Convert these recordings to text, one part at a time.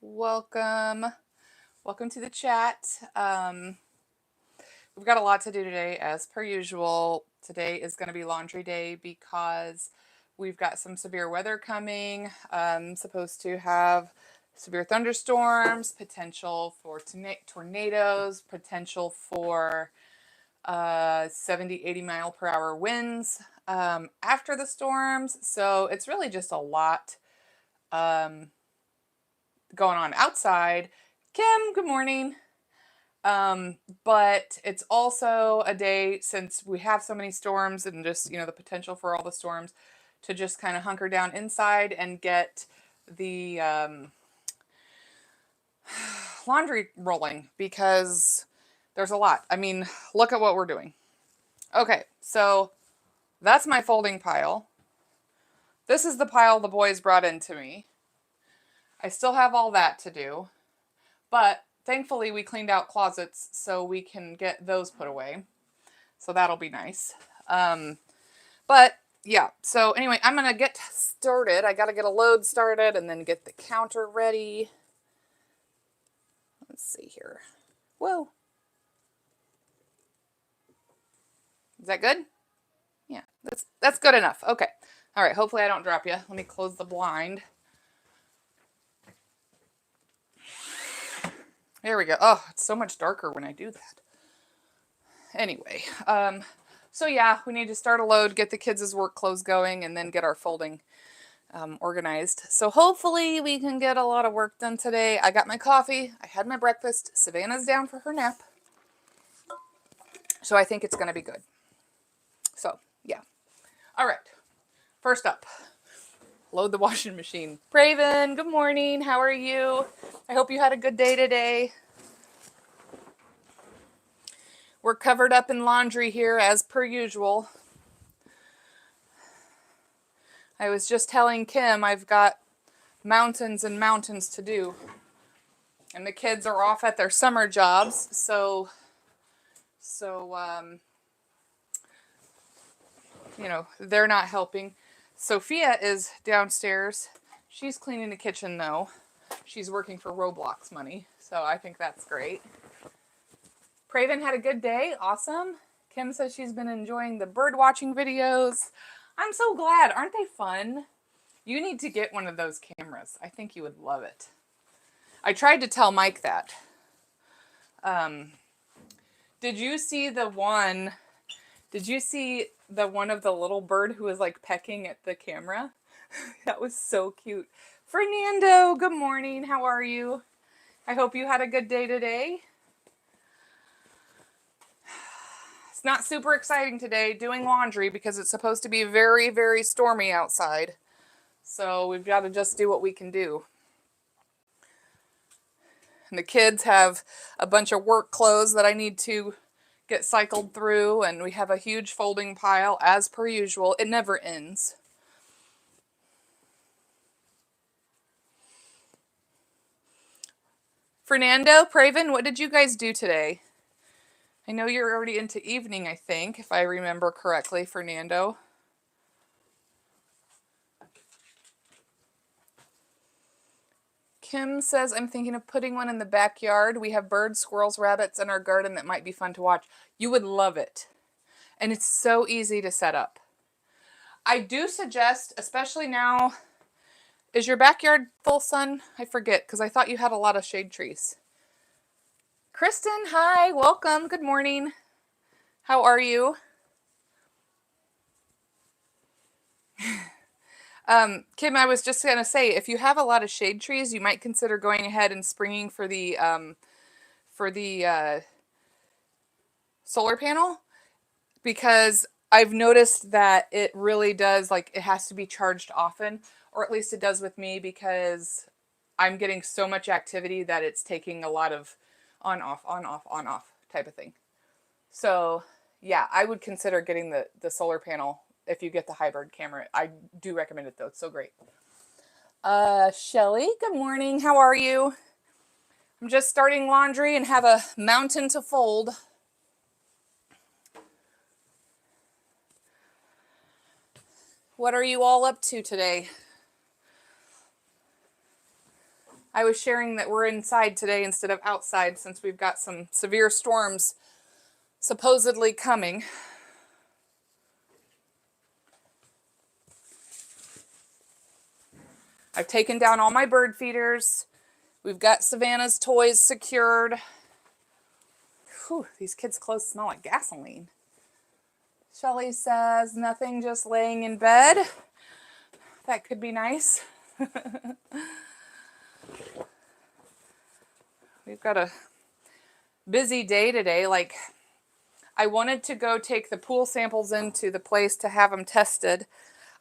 Welcome. Welcome to the chat. We've got a lot to do today, as per usual. Today is going to be laundry day because we've got some severe weather coming. Supposed to have severe thunderstorms, potential for tornadoes, potential for 70, 80 mile per hour winds after the storms. So it's really just a lot going on outside. Kim, good morning. But it's also a day, since we have so many storms and just, the potential for all the storms, to just kind of hunker down inside and get the laundry rolling, because there's a lot. I mean, look at what we're doing. Okay, so that's my folding pile. This is the pile the boys brought into me. I still have all that to do, but thankfully we cleaned out closets so we can get those put away. So that'll be nice. But yeah, so anyway, I'm going to get started. I got to get a load started and then get the counter ready. Let's see here. Whoa. Is that good? Yeah, that's good enough. Okay. All right, hopefully I don't drop you. Let me close the blind. There we go. Oh, it's so much darker when I do that. Anyway, so yeah, we need to start a load, get the kids' work clothes going, and then get our folding organized. So hopefully we can get a lot of work done today. I got my coffee. I had my breakfast. Savannah's down for her nap. So I think it's going to be good. So, yeah. All right. First up, load the washing machine. Praven, good morning. How are you? I hope you had a good day today. We're covered up in laundry here as per usual. I was just telling Kim I've got mountains and mountains to do. And the kids are off at their summer jobs, so they're not helping. Sophia is downstairs. She's cleaning the kitchen though. She's working for Roblox money, so I think that's great. Praven had a good day. Awesome. Kim says she's been enjoying the bird watching videos. I'm so glad. Aren't they fun? You need to get one of those cameras. I think you would love it. I tried to tell Mike that. Did you see the one of the little bird who was like pecking at the camera? That was so cute. Fernando, good morning. How are you? I hope you had a good day today. It's not super exciting today doing laundry because it's supposed to be very, very stormy outside. So we've got to just do what we can do. And the kids have a bunch of work clothes that I need to get cycled through, and we have a huge folding pile as per usual. It never ends. Fernando, Praven, what did you guys do today? I know you're already into evening, I think, if I remember correctly, Fernando. Kim says, I'm thinking of putting one in the backyard. We have birds, squirrels, rabbits in our garden that might be fun to watch. You would love it. And it's so easy to set up. I do suggest, especially now, is your backyard full sun? I forget, because I thought you had a lot of shade trees. Kristen, hi, welcome, good morning. How are you? Kim, I was just going to say, if you have a lot of shade trees, you might consider going ahead and springing for the solar panel, because I've noticed that it really does, like, it has to be charged often, or at least it does with me, because I'm getting so much activity that it's taking a lot of on, off type of thing. So yeah, I would consider getting the solar panel if you get the hybrid camera. I do recommend it though. It's so great. Shelly, good morning. How are you? I'm just starting laundry and have a mountain to fold. What are you all up to today? I was sharing that we're inside today instead of outside since we've got some severe storms supposedly coming. I've taken down all my bird feeders. We've got Savannah's toys secured. Whew, these kids' clothes smell like gasoline. Shelly says, nothing, just laying in bed. That could be nice. We've got a busy day today. Like, I wanted to go take the pool samples into the place to have them tested.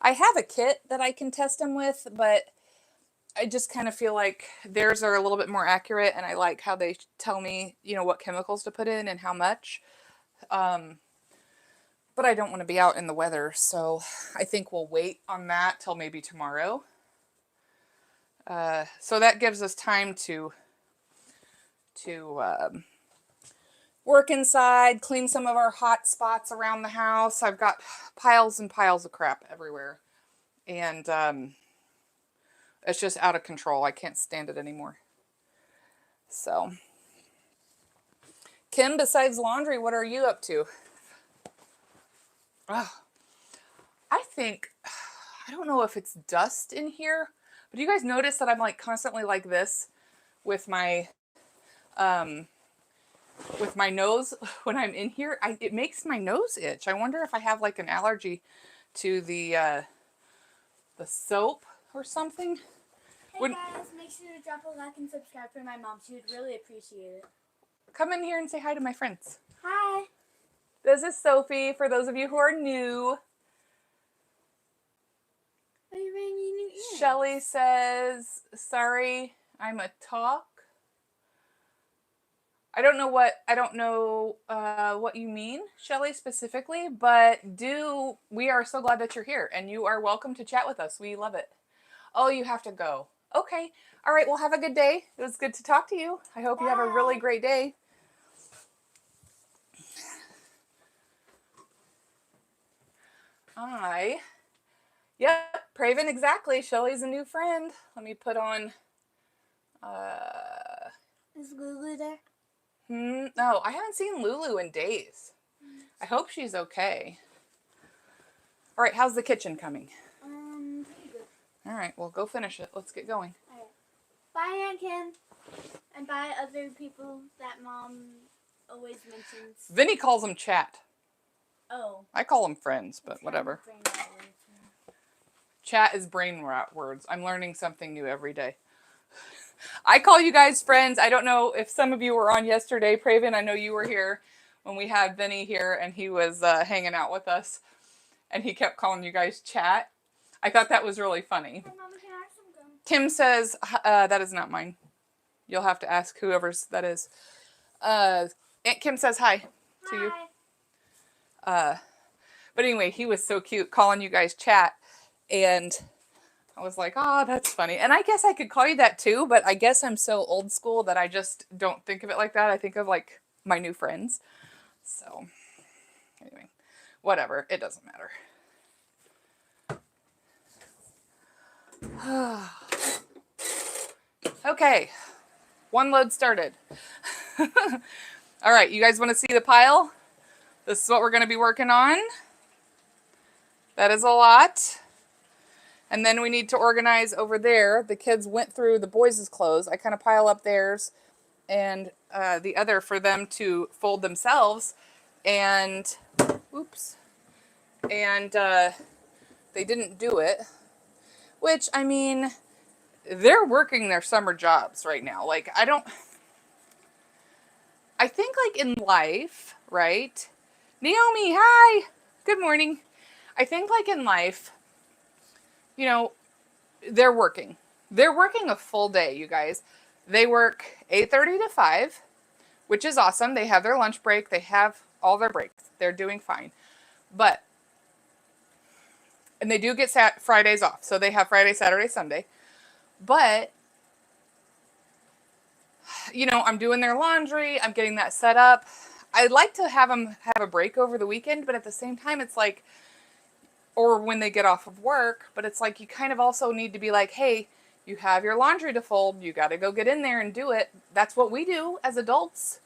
I have a kit that I can test them with, but I just kind of feel like theirs are a little bit more accurate, and I like how they tell me, you know, what chemicals to put in and how much. But I don't want to be out in the weather, so I think we'll wait on that till maybe tomorrow. So that gives us time to work inside, clean some of our hot spots around the house. I've got piles and piles of crap everywhere, and it's just out of control. I can't stand it anymore. So, Kim, besides laundry, what are you up to? Oh, I think, I don't know if it's dust in here, but do you guys notice that I'm like constantly like this with my nose when I'm in here? It makes my nose itch. I wonder if I have like an allergy to the soap or something. Hey guys, make sure to drop a like and subscribe for my mom. She would really appreciate it. Come in here and say hi to my friends. Hi. This is Sophie, for those of you who are new. Are you wearing your new earrings? Shelly says, sorry, I'm a talk. I don't know what you mean, Shelly, specifically, but we are so glad that you're here, and you are welcome to chat with us. We love it. Oh, you have to go. Okay. All right. Well, have a good day. It was good to talk to you. I hope you have a really great day. Yep, Praven, exactly. Shelly's a new friend. Let me put on, Is Lulu there? no, I haven't seen Lulu in days. I hope she's okay. All right, how's the kitchen coming? Pretty good. All right, well, go finish it. Let's get going. All right. Bye, Aunt Kim. And bye, other people that Mom always mentions. Vinny calls them chat. Oh. I call them friends, but whatever. Chat is brain rot words. I'm learning something new every day. I call you guys friends. I don't know if some of you were on yesterday. Praven, I know you were here when we had Vinny here and he was hanging out with us. And he kept calling you guys chat. I thought that was really funny. Hey, Mama, can I have some gum? Tim says, that is not mine. You'll have to ask whoever's that is. Aunt Kim says hi to you. But anyway, he was so cute calling you guys chat. And I was like, oh, that's funny. And I guess I could call you that too, but I guess I'm so old school that I just don't think of it like that. I think of like my new friends. So anyway, whatever. It doesn't matter. Okay. One load started. All right. You guys want to see the pile? This is what we're going to be working on. That is a lot. And then we need to organize over there. The kids went through the boys' clothes. I kind of pile up theirs and the other for them to fold themselves. And, oops. And they didn't do it. Which, I mean, they're working their summer jobs right now. Like, I think like in life, right? Naomi, hi. Good morning. I think like in life, you know, they're working. They're working a full day, you guys. They work 8:30 to 5, which is awesome. They have their lunch break. They have all their breaks. They're doing fine. And they do get Fridays off. So they have Friday, Saturday, Sunday. But, you know, I'm doing their laundry. I'm getting that set up. I'd like to have them have a break over the weekend, but at the same time, it's like, or when they get off of work, but it's like you kind of also need to be like, hey, You have your laundry to fold. You got to go get in there and do it. That's what we do as adults.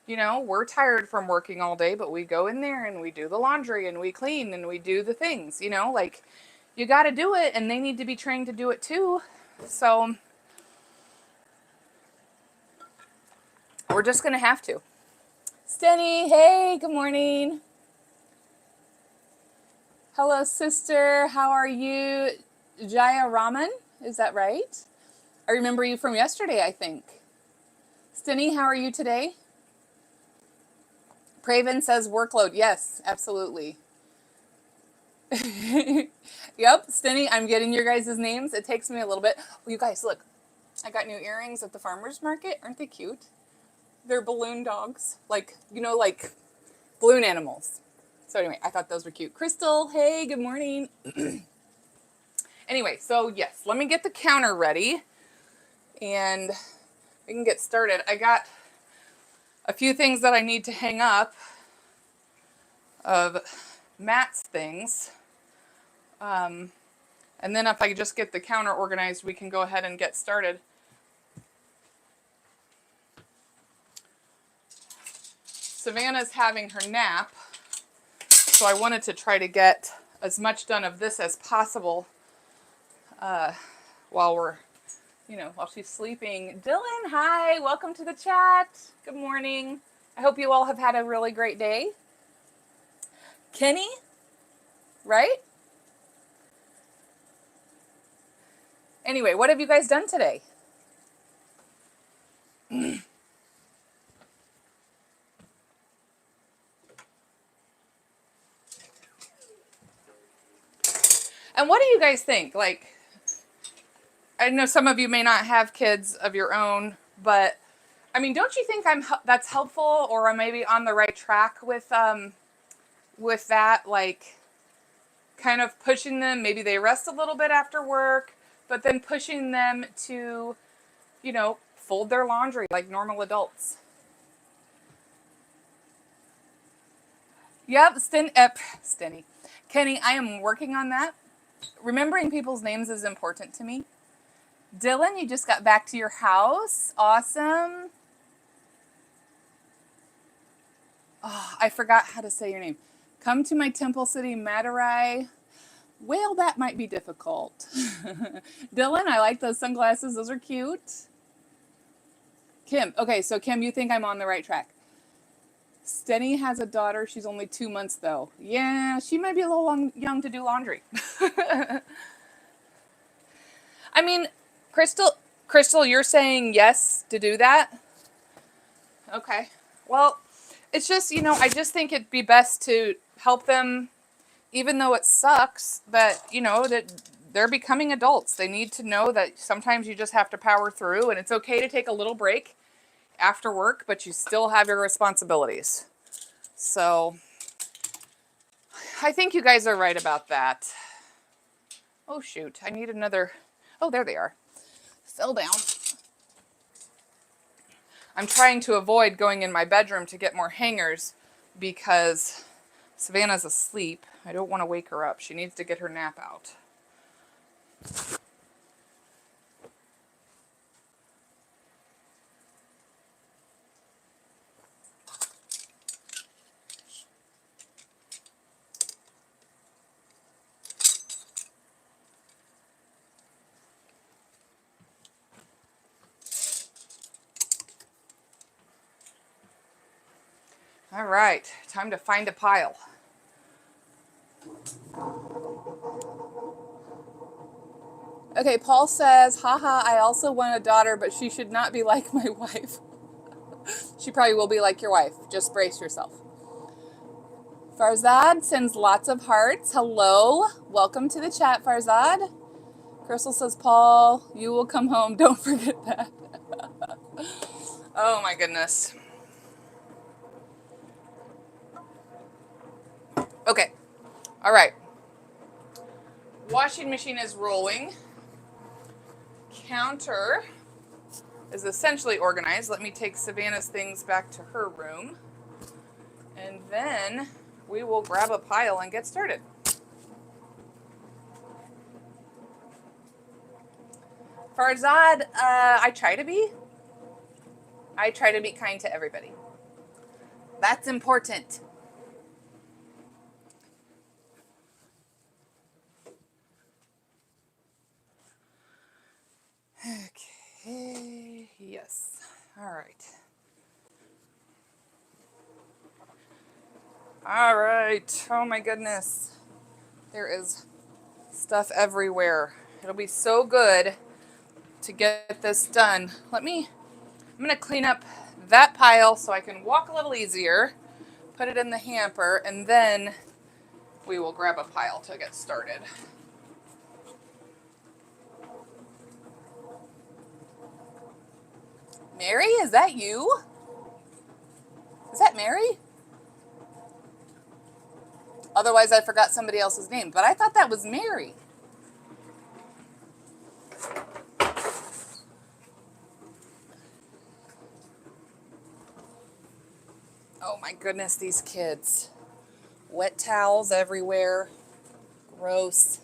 You know, we're tired from working all day, but we go in there and we do the laundry and we clean and we do the things, you know, like you got to do it and they need to be trained to do it too. So we're just going to have to. Stenny, hey, good morning. Hello, sister. How are you? Jaya Raman, is that right? I remember you from yesterday, I think. Stenny, how are you today? Praven says workload. Yes, absolutely. Yep, Stenny, I'm getting your guys' names. It takes me a little bit. Oh, you guys, look. I got new earrings at the farmer's market. Aren't they cute? They're balloon dogs. Like, you know, like balloon animals. So anyway, I thought those were cute. Crystal, hey, good morning. Anyway, so yes, let me get the counter ready and we can get started. I got a few things that I need to hang up of Matt's things. And then if I just get the counter organized, we can go ahead and get started. Savannah's having her nap, so I wanted to try to get as much done of this as possible while she's sleeping. Dylan, hi, welcome to the chat. Good morning. I hope you all have had a really great day. Kenny, right? Anyway, what have you guys done today? And what do you guys think? Like, I know some of you may not have kids of your own, but I mean, don't you think that's helpful, or I'm maybe on the right track with that? Like, kind of pushing them. Maybe they rest a little bit after work, but then pushing them to, you know, fold their laundry like normal adults. Yep, Stenny. Kenny, I am working on that. Remembering people's names is important to me. Dylan, you just got back to your house. Awesome. Oh, I forgot how to say your name. Come to my Temple City, Madurai. Well, that might be difficult. Dylan, I like those sunglasses. Those are cute. Kim. Okay, so Kim, you think I'm on the right track. Stenny has a daughter. She's only 2 months, though. Yeah, she might be a little young to do laundry. I mean, Crystal, you're saying yes to do that? Okay. Well, it's just, you know, I just think it'd be best to help them, even though it sucks, that, you know, that they're becoming adults. They need to know that sometimes you just have to power through, and it's okay to take a little break after work, but you still have your responsibilities. So I think you guys are right about that. Oh, shoot. I need another. Oh, there they are. Fell down. I'm trying to avoid going in my bedroom to get more hangers because Savannah's asleep. I don't want to wake her up. She needs to get her nap out. All right, time to find a pile. Okay, Paul says, haha, I also want a daughter, but she should not be like my wife. She probably will be like your wife. Just brace yourself. Farzad sends lots of hearts. Hello. Welcome to the chat, Farzad. Crystal says, Paul, you will come home. Don't forget that. Oh, my goodness. Okay. All right. Washing machine is rolling. Counter is essentially organized. Let me take Savannah's things back to her room. And then we will grab a pile and get started. Farzad, I try to be. I try to be kind to everybody. That's important. Okay, yes. All right. All right. Oh my goodness. There is stuff everywhere. It'll be so good to get this done. I'm going to clean up that pile so I can walk a little easier, put it in the hamper, and then we will grab a pile to get started. Mary, is that you? Is that Mary? Otherwise, I forgot somebody else's name, but I thought that was Mary. Oh my goodness, these kids. Wet towels everywhere. Gross.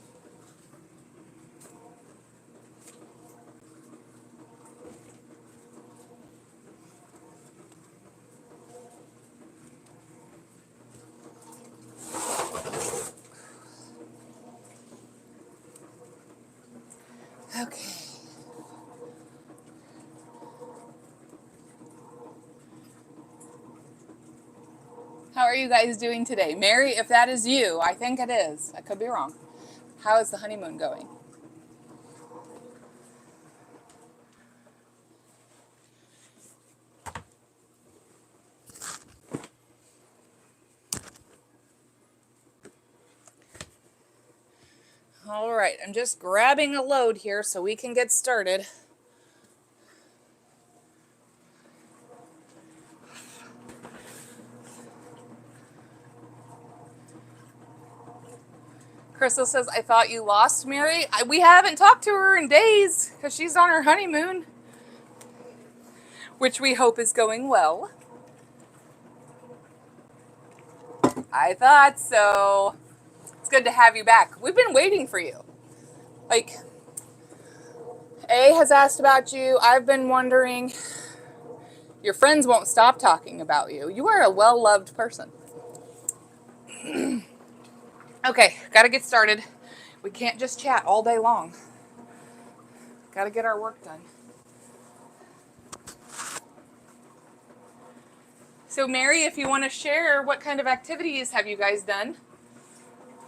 Okay. How are you guys doing today? Mary, if that is you, I think it is. I could be wrong. How is the honeymoon going? All right, I'm just grabbing a load here so we can get started. Crystal says, I thought you lost Mary. We haven't talked to her in days because she's on her honeymoon, which we hope is going well. I thought so. It's good to have you back. We've been waiting for you. Like, A has asked about you. I've been wondering. Your friends won't stop talking about you. You are a well-loved person. Okay, gotta get started. We can't just chat all day long. Gotta get our work done. So Mary, if you want to share, what kind of activities have you guys done?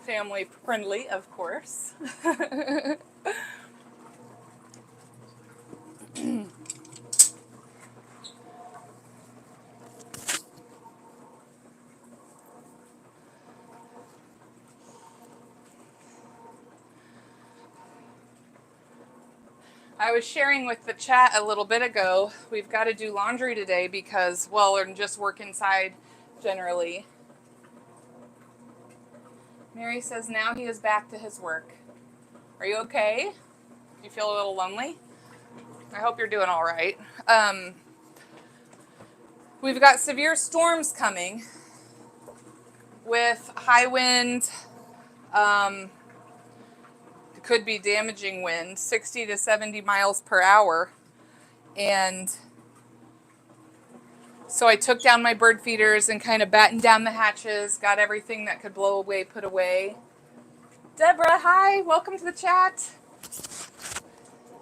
Family friendly, of course. I was sharing with the chat a little bit ago, we've got to do laundry today because, well, we're just work inside generally. Mary says now he is back to his work. Are you okay? You feel a little lonely? I hope you're doing all right. We've got severe storms coming with high wind. It could be damaging wind, 60 to 70 miles per hour. And so I took down my bird feeders and kind of battened down the hatches, got everything that could blow away, put away. Deborah, hi, welcome to the chat.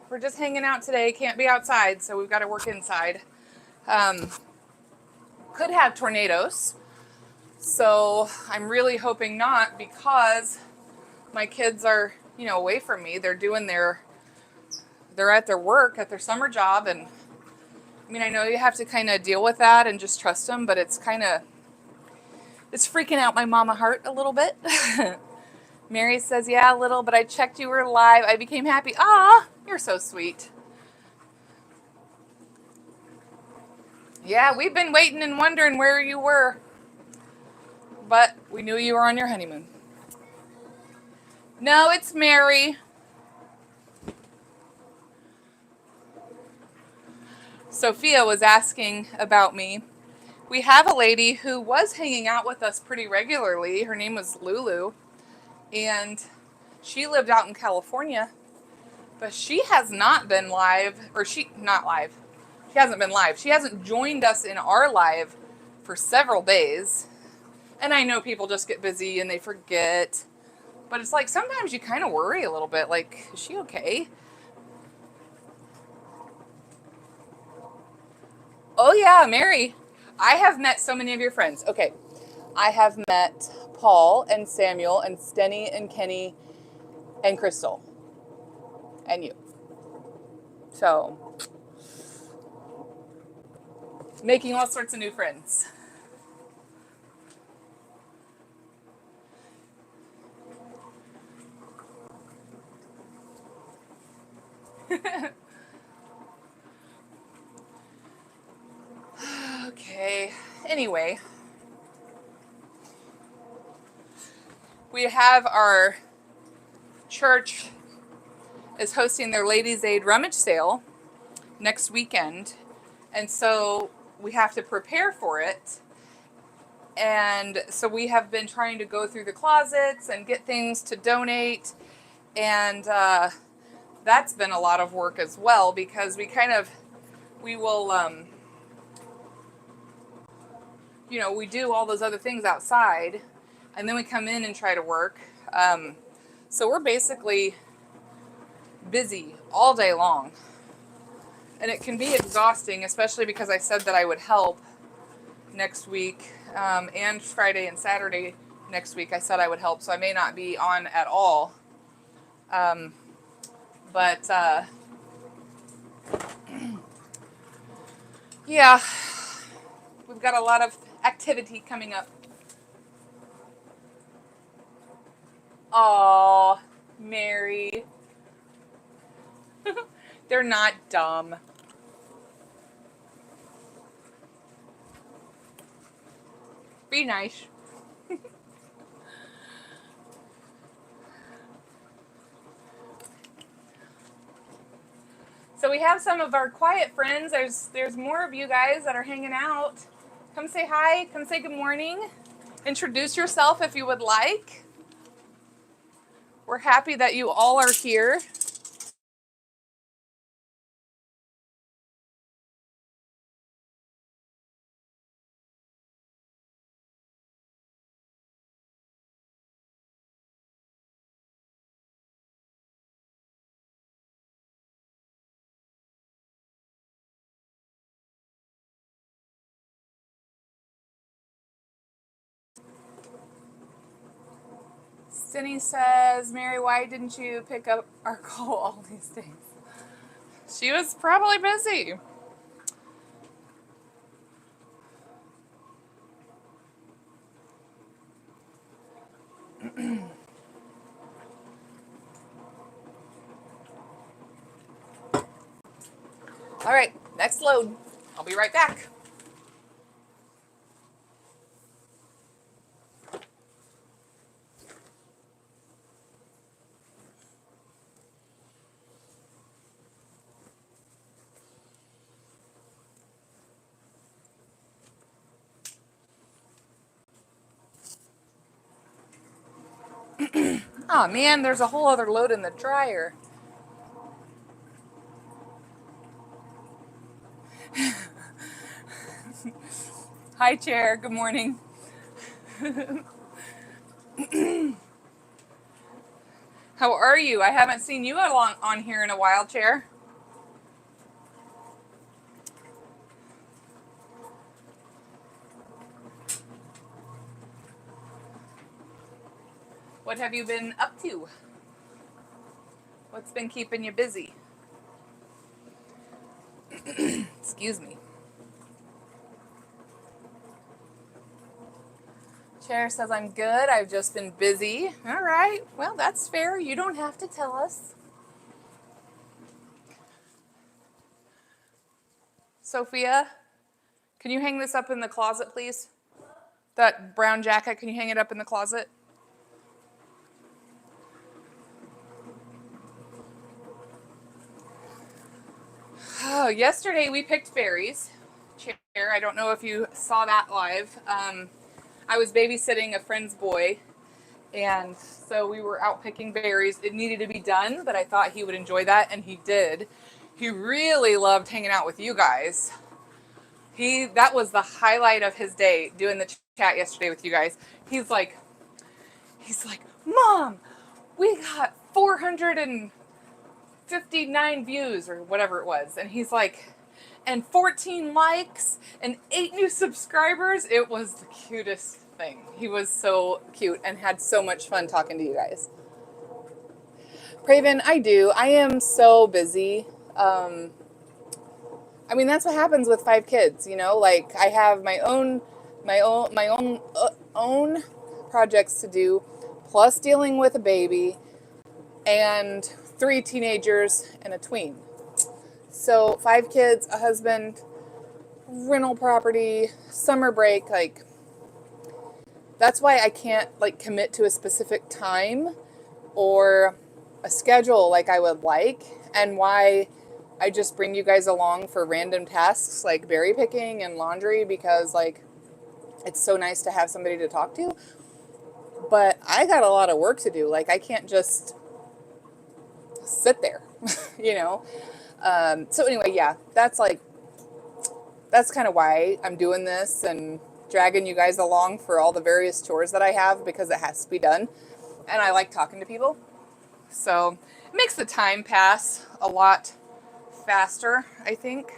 We're just hanging out today, can't be outside, so we've got to work inside. Could have tornadoes, so I'm really hoping not because my kids are, away from me. They're at their work, at their summer job, and I know you have to kind of deal with that and just trust them, but it's freaking out my mama heart a little bit. Mary says, yeah, a little, but I checked you were live. I became happy. Ah, you're so sweet. Yeah, we've been waiting and wondering where you were, but we knew you were on your honeymoon. No, it's Mary. Sophia was asking about me. We have a lady who was hanging out with us pretty regularly. Her name was Lulu, and she lived out in California, But she has not been live, or not live. She hasn't been live. She hasn't joined us in our live for several days. And I know people just get busy and they forget. But it's like sometimes you kind of worry a little bit. Like, is she okay? Oh, yeah, Mary. I have met so many of your friends. Okay. I have met Paul and Samuel and Stenny and Kenny and Crystal and you. So, making all sorts of new friends. Okay. Anyway, we have our church is hosting their Ladies Aid rummage sale next weekend. And so we have to prepare for it. And so we have been trying to go through the closets and get things to donate. And that's been a lot of work as well, because we will, we do all those other things outside and then we come in and try to work. So we're basically busy all day long. And it can be exhausting, especially because I said that I would help next week, and Friday and Saturday next week. I said I would help, so I may not be on at all. But yeah, we've got a lot of activity coming up. Aw, Mary. They're not dumb. Be nice. So we have some of our quiet friends. There's more of you guys that are hanging out. Come say hi. Come say good morning. Introduce yourself if you would like. We're happy that you all are here. Cindy says, Mary, why didn't you pick up our call all these days? She was probably busy. All right, next load. I'll be right back. Oh man, there's a whole other load in the dryer. Hi, Chair. Good morning. How are you? I haven't seen you on here in a while, Chair. What have you been up to? What's been keeping you busy? Excuse me. Chair says I'm good. I've just been busy. All right. Well, that's fair. You don't have to tell us. Sophia, can you hang this up in the closet, please? That brown jacket, can you hang it up in the closet? Oh, yesterday we picked fairies. Chair, I don't know if you saw that live. I was babysitting a friend's boy, And so we were out picking berries. It needed to be done, but I thought he would enjoy that, and he did. He really loved hanging out with you guys. That was the highlight of his day, doing the chat yesterday with you guys. He's like, Mom, we got 459 views or whatever it was. And he's like, and 14 likes and 8 new subscribers. It was the cutest thing. He was so cute and had so much fun talking to you guys. Craven, I do. I am so busy. I mean, that's what happens with 5 kids, you know, like I have my own projects to do, plus dealing with a baby and 3 teenagers and a tween. So 5 kids, a husband, rental property, summer break, like that's why I can't like commit to a specific time or a schedule like I would like, and why I just bring you guys along for random tasks like berry picking and laundry, because like it's so nice to have somebody to talk to. But I got a lot of work to do. Like I can't just sit there, you know? So anyway, yeah, that's kind of why I'm doing this and dragging you guys along for all the various chores that I have, because it has to be done. And I like talking to people. So it makes the time pass a lot faster, I think.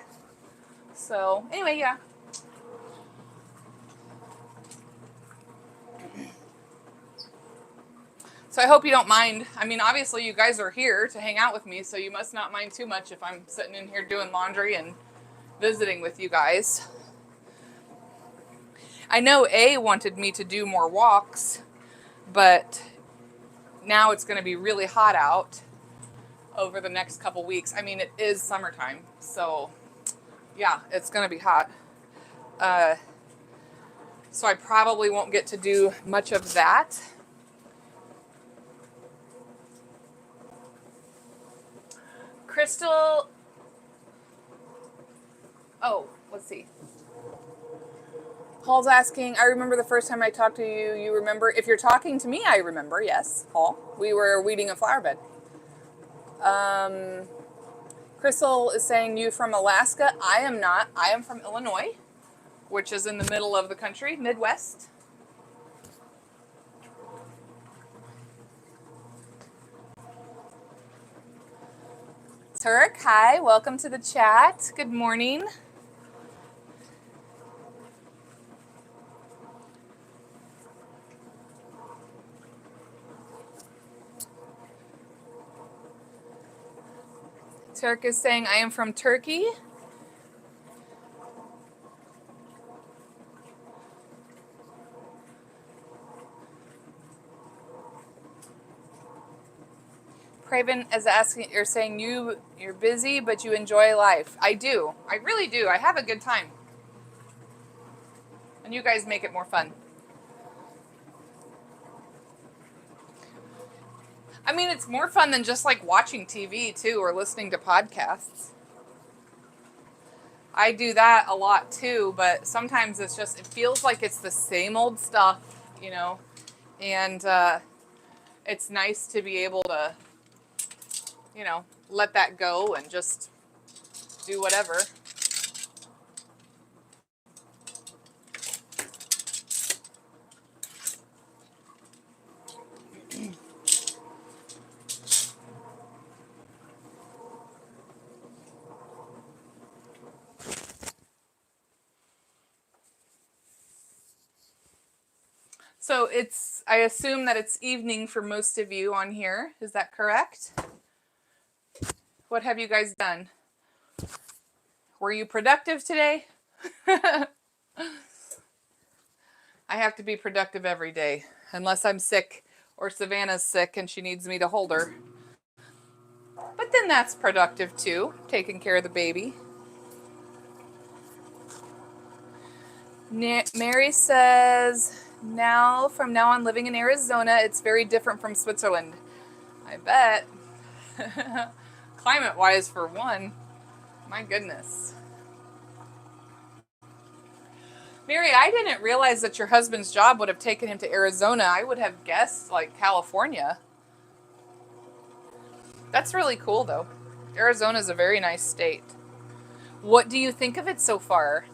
So anyway, yeah. So I hope you don't mind. I mean, obviously you guys are here to hang out with me, so you must not mind too much if I'm sitting in here doing laundry and visiting with you guys. I know A wanted me to do more walks, but now it's going to be really hot out over the next couple weeks. I mean, it is summertime, so yeah, it's going to be hot. So I probably won't get to do much of that. Crystal, let's see. Paul's asking, I remember the first time I talked to you. You remember? If you're talking to me, I remember. Yes, Paul. We were weeding a flower bed. Crystal is saying, you from Alaska? I am not. I am from Illinois, which is in the middle of the country, Midwest. Turk, hi. Welcome to the chat. Good morning. Turk is saying, I am from Turkey. Craven is asking, you're saying you're busy, but you enjoy life. I do. I really do. I have a good time. And you guys make it more fun. I mean, it's more fun than just like watching TV too, or listening to podcasts. I do that a lot too, but sometimes it feels like it's the same old stuff, you know, and it's nice to be able to, you know, let that go and just do whatever. So I assume that it's evening for most of you on here. Is that correct? What have you guys done? Were you productive today? I have to be productive every day, unless I'm sick or Savannah's sick and she needs me to hold her. But then that's productive too, taking care of the baby. Mary says, from now on living in Arizona, it's very different from Switzerland. I bet. Climate-wise, for one. My goodness. Mary, I didn't realize that your husband's job would have taken him to Arizona. I would have guessed like California. That's really cool though. Arizona is a very nice state. What do you think of it so far?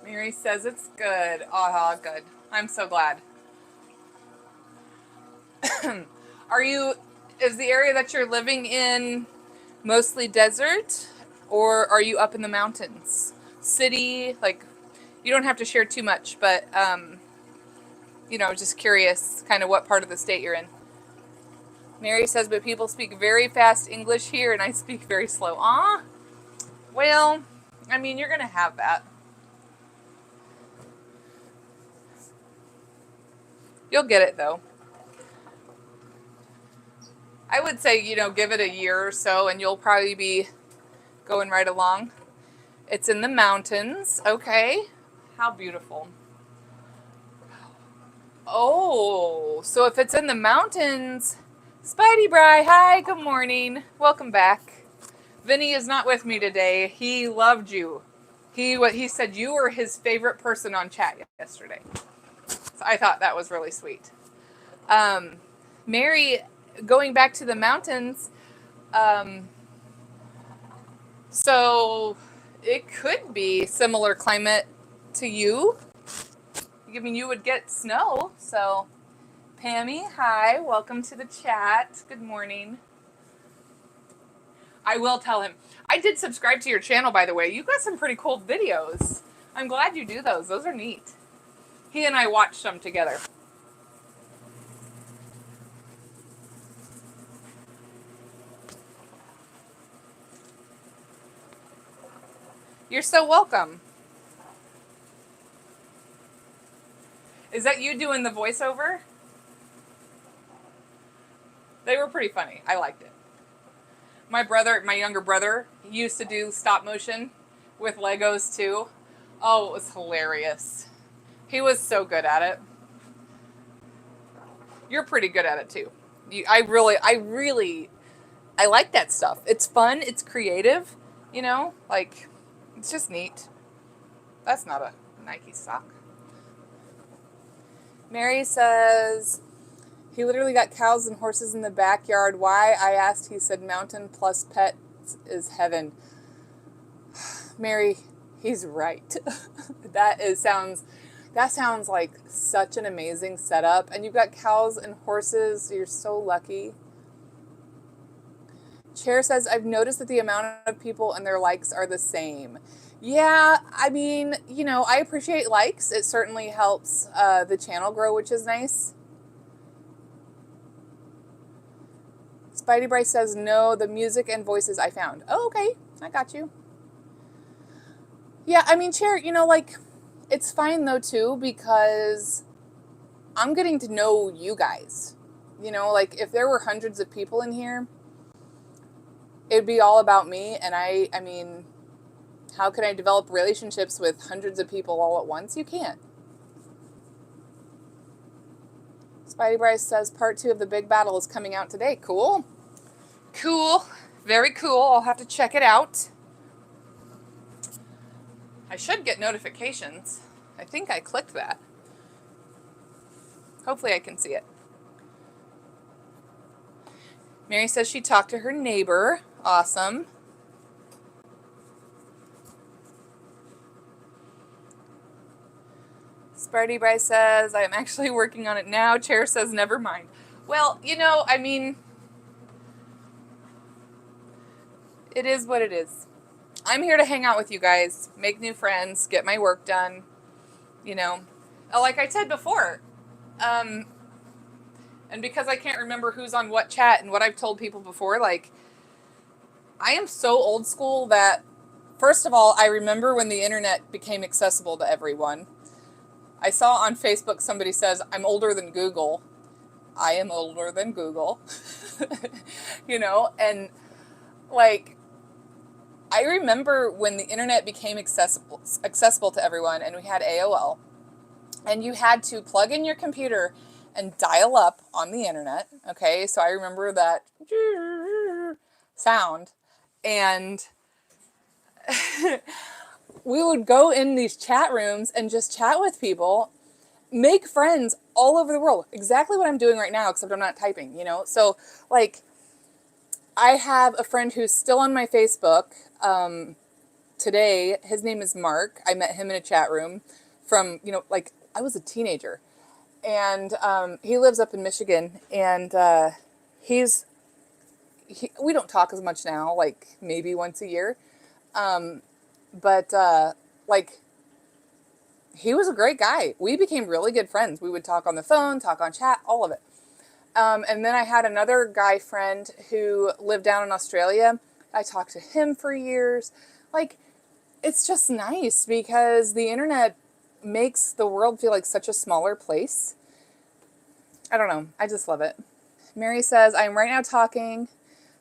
Mary says it's good. Ah, good. I'm so glad. Are you, is the area that you're living in mostly desert or are you up in the mountains? City, like, you don't have to share too much, but, just curious kind of what part of the state you're in. Mary says, but people speak very fast English here and I speak very slow. Ah, well, I mean, you're going to have that. You'll get it though. I would say, give it a year or so and you'll probably be going right along. It's in the mountains. Okay. How beautiful. Oh, so if it's in the mountains, Spidey Bri, hi, good morning. Welcome back. Vinny is not with me today. He loved you. He said you were his favorite person on chat yesterday. So I thought that was really sweet. Mary, going back to the mountains, so it could be similar climate to you. I mean, you would get snow. So, Pammy, hi, welcome to the chat. Good morning. I will tell him. I did subscribe to your channel, by the way. You got some pretty cool videos. I'm glad you do those. Those are neat. He and I watched some together. You're so welcome. Is that you doing the voiceover? They were pretty funny. I liked it. My younger brother, he used to do stop motion with Legos too. Oh, it was hilarious. He was so good at it. You're pretty good at it too. I like that stuff. It's fun. It's creative. It's just neat. That's not a Nike sock. Mary says, he literally got cows and horses in the backyard. Why? I asked. He said, mountain plus pets is heaven. Mary, he's right. That sounds like such an amazing setup. And you've got cows and horses. You're so lucky. Chair says, I've noticed that the amount of people and their likes are the same. Yeah, I mean, I appreciate likes. It certainly helps the channel grow, which is nice. Spidey Bryce says, no, the music and voices I found. Oh, okay. I got you. Yeah, I mean, Chair, it's fine though, too, because I'm getting to know you guys. If there were hundreds of people in here, it'd be all about me. And I mean, how can I develop relationships with hundreds of people all at once? You can't. Spidey Bryce says part 2 of the big battle is coming out today. Cool. Cool. Very cool. I'll have to check it out. I should get notifications. I think I clicked that. Hopefully I can see it. Mary says she talked to her neighbor. Awesome. Spidey Bryce says, I'm actually working on it now. Chair says, never mind. Well, I mean, it is what it is. I'm here to hang out with you guys, make new friends, get my work done. Like I said before, and because I can't remember who's on what chat and what I've told people before, I am so old school that, first of all, I remember when the internet became accessible to everyone. I saw on Facebook somebody says, I'm older than Google. I am older than Google, and like, I remember when the internet became accessible to everyone and we had AOL and you had to plug in your computer and dial up on the internet. Okay, so I remember that sound, and we would go in these chat rooms and just chat with people, make friends all over the world. Exactly what I'm doing right now, except I'm not typing. So, like, I have a friend who's still on my Facebook today. His name is Mark. I met him in a chat room from, like, I was a teenager. And he lives up in Michigan. And we don't talk as much now, like maybe once a year. But like, he was a great guy. We became really good friends. We would talk on the phone, talk on chat, all of it. And then I had another guy friend who lived down in Australia. I talked to him for years. Like, it's just nice because the internet makes the world feel like such a smaller place. I don't know. I just love it. Mary says, I'm right now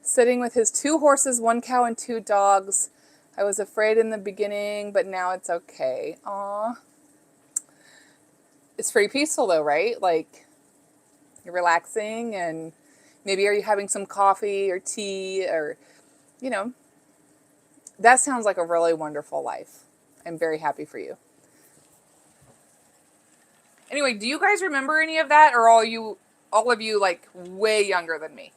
sitting with his 2 horses, 1 cow, and 2 dogs. I was afraid in the beginning, but now it's okay. Aw. It's pretty peaceful though, right? Like, you're relaxing, and maybe are you having some coffee or tea or, that sounds like a really wonderful life. I'm very happy for you. Anyway, do you guys remember any of that, or all of you like way younger than me?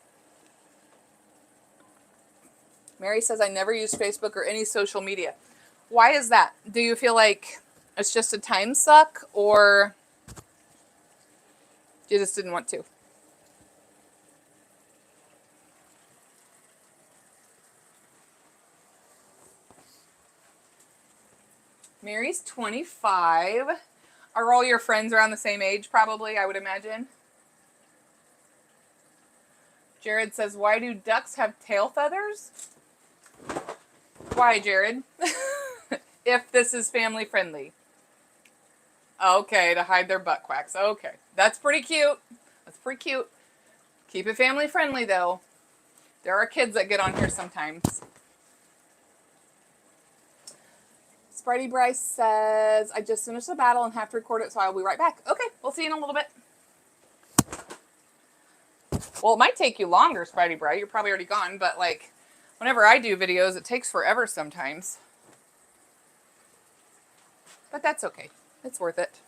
Mary says, I never use Facebook or any social media. Why is that? Do you feel like it's just a time suck, or you just didn't want to? Mary's 25. Are all your friends around the same age, probably, I would imagine? Jared says, why do ducks have tail feathers? Why, Jared? If this is family friendly. Okay, to hide their butt quacks. Okay, that's pretty cute. That's pretty cute. Keep it family friendly, though. There are kids that get on here sometimes. Spritey Bryce says, I just finished the battle and have to record it, so I'll be right back. Okay, we'll see you in a little bit. Well, it might take you longer, Spritey Bryce. You're probably already gone, but like, whenever I do videos, it takes forever sometimes. But that's okay. It's worth it.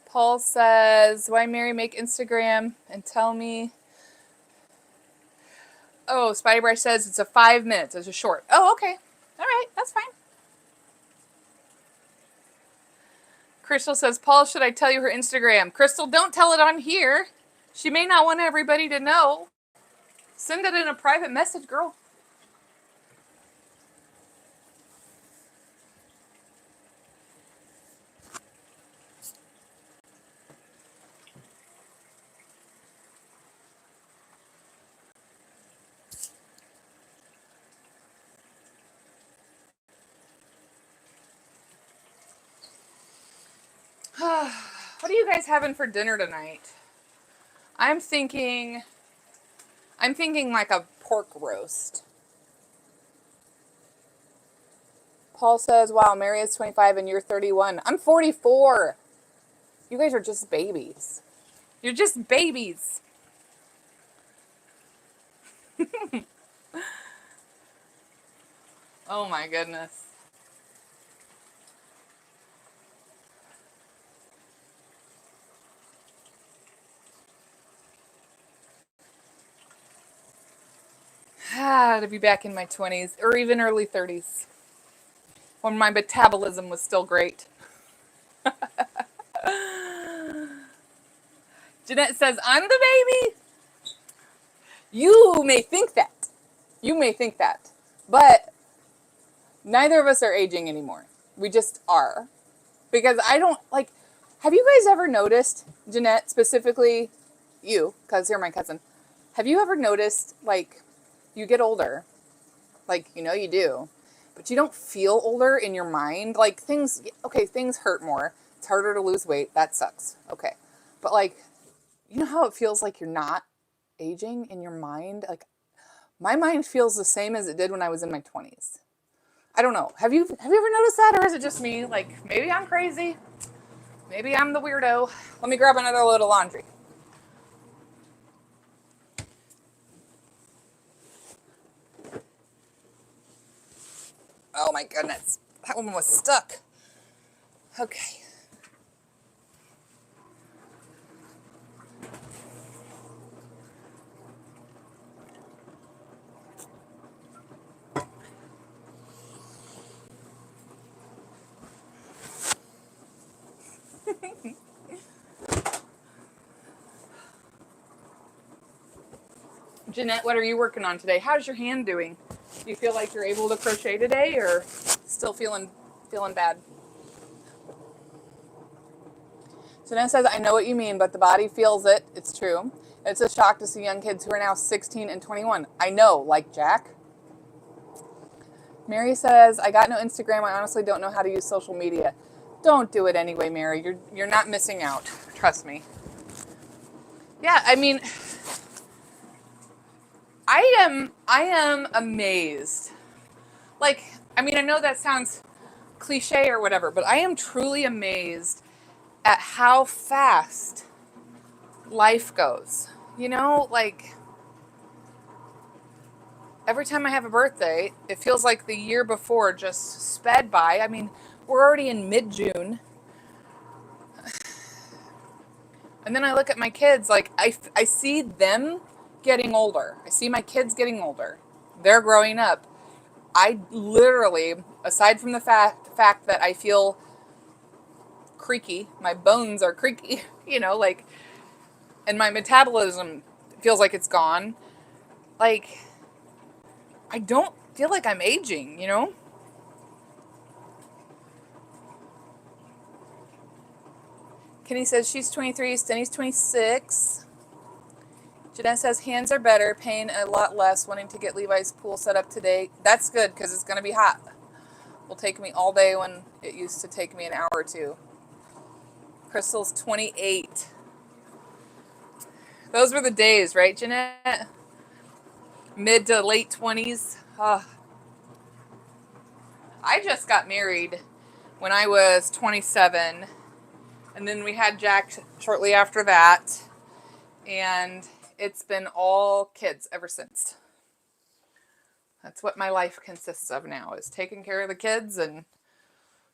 Paul says, why Mary make Instagram and tell me? Oh, Spidey Brush says it's a 5 minutes. It's a short. Oh, okay. All right. That's fine. Crystal says, Paul, should I tell you her Instagram? Crystal, don't tell it on here. She may not want everybody to know. Send it in a private message, girl. What are you guys having for dinner tonight? I'm thinking like a pork roast. Paul says, wow, Mary is 25 and you're 31. I'm 44. You guys are just babies. You're just babies. Oh my goodness. To be back in my 20s or even early 30s when my metabolism was still great. Jeanette says, I'm the baby. You may think that. You may think that. But neither of us are aging anymore. We just are. Because I don't like, have you guys ever noticed, Jeanette, specifically you, because you're my cousin, have you ever noticed, like, you get older, like, you know you do, but you don't feel older in your mind? Like, things, okay, things hurt more. It's harder to lose weight. That sucks. Okay. But, like, you know how it feels like you're not aging in your mind? Like, my mind feels the same as it did when I was in my 20s. I don't know. Have you ever noticed that, or is it just me? Like, maybe I'm crazy. Maybe I'm the weirdo. Let me grab another load of laundry. Oh my goodness. That one was stuck. Okay. Jeanette, what are you working on today? How's your hand doing? Do you feel like you're able to crochet today, or still feeling bad? Jeanette says, I know what you mean, but the body feels it. It's true. It's a shock to see young kids who are now 16 and 21. I know, like Jack. Mary says, I got no Instagram. I honestly don't know how to use social media. Don't do it anyway, Mary. You're not missing out. Trust me. Yeah, I mean, I am amazed. Like, I mean, I know that sounds cliche or whatever, but I am truly amazed at how fast life goes. You know, like, every time I have a birthday, it feels like the year before just sped by. I mean, we're already in mid-June. And then I look at my kids, like, I see them getting older. I see my kids getting older. They're growing up. I literally, aside from the fact that I feel creaky, my bones are creaky, you know, like, and my metabolism feels like it's gone. Like, I don't feel like I'm aging, you know? Kenny says she's 23, Stenny's 26. Jeanette says hands are better, pain a lot less, wanting to get Levi's pool set up today. That's good because it's going to be hot. Will take me all day when it used to take me an hour or two. Crystal's 28. Those were the days, right, Jeanette? Mid to late 20s. I just got married when I was 27, and then we had Jack shortly after that, and it's been all kids ever since. That's what my life consists of now, is taking care of the kids and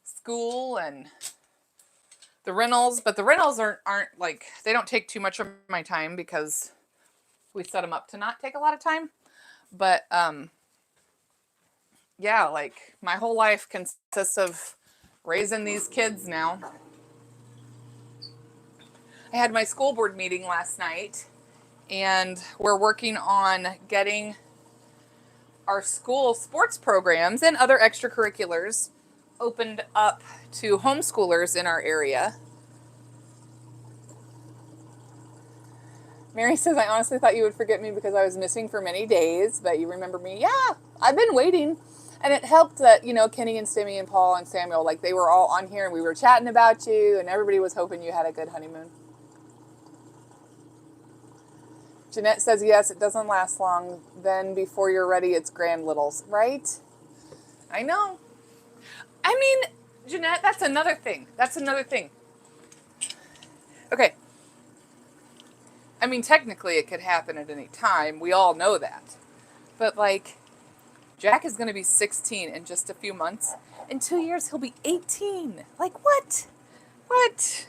school and the rentals. But the rentals aren't like, they don't take too much of my time because we set them up to not take a lot of time. But yeah, like, my whole life consists of raising these kids now. I had my school board meeting last night, and we're working on getting our school sports programs and other extracurriculars opened up to homeschoolers in our area. Mary says, I honestly thought you would forget me because I was missing for many days, but you remember me. Yeah, I've been waiting. And it helped that, you know, Kenny and Stimmy and Paul and Samuel, like, they were all on here and we were chatting about you and everybody was hoping you had a good honeymoon. Jeanette says, yes, it doesn't last long. Then before you're ready, it's grand littles, right? I know. I mean, Jeanette, that's another thing. Okay. I mean, technically it could happen at any time. We all know that. But, like, Jack is going to be 16 in just a few months. In 2 years, he'll be 18. Like, what? What?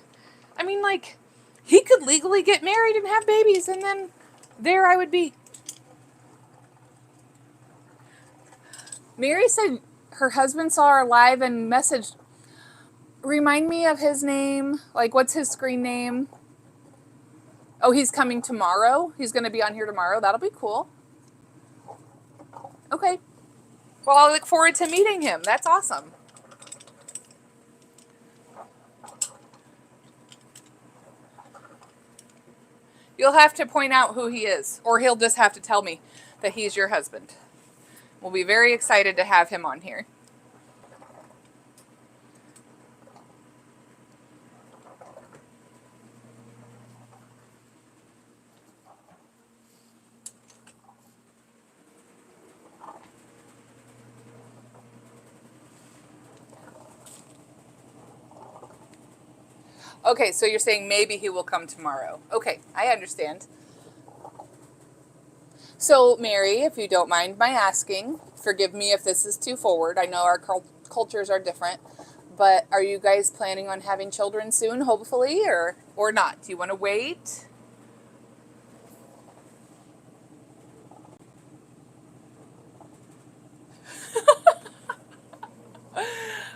I mean, like, he could legally get married and have babies, and then there I would be. Mary said her husband saw her live and messaged. Remind me of his name. Like, what's his screen name? Oh, he's coming tomorrow? He's going to be on here tomorrow? That'll be cool. Okay. Well, I'll look forward to meeting him. That's awesome. You'll have to point out who he is, or he'll just have to tell me that he's your husband. We'll be very excited to have him on here. Okay, so you're saying maybe he will come tomorrow. Okay, I understand. So, Mary, if you don't mind my asking, forgive me if this is too forward. I know our cultures are different, but are you guys planning on having children soon, hopefully, or not? Do you want to wait?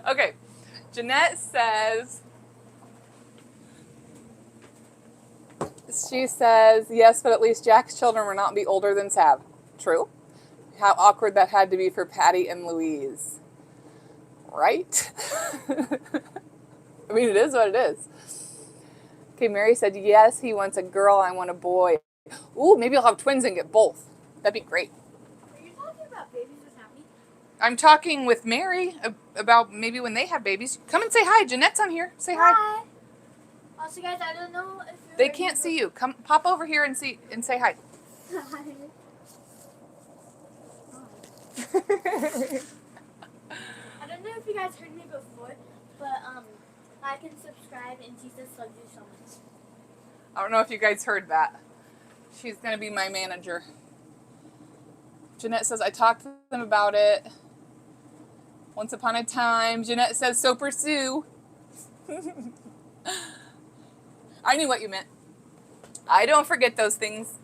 Okay, Jeanette says, yes, but at least Jack's children will not be older than Sav. True. How awkward that had to be for Patty and Louise. Right? I mean, it is what it is. Okay, Mary said, yes, he wants a girl, I want a boy. Ooh, maybe I'll have twins and get both. That'd be great. Are you talking about babies with Happy? I'm talking with Mary about maybe when they have babies. Come and say hi. Jeanette's on here. Say hi. Also, guys, I don't know if you're They can't see you. Come, pop over here and say hi. I don't know if you guys heard me before, but like and subscribe, and Jesus loves you so much. I don't know if you guys heard that. She's going to be my manager. Jeanette says, I talked to them about it once upon a time. Jeanette says, so pursue. I knew what you meant. I don't forget those things.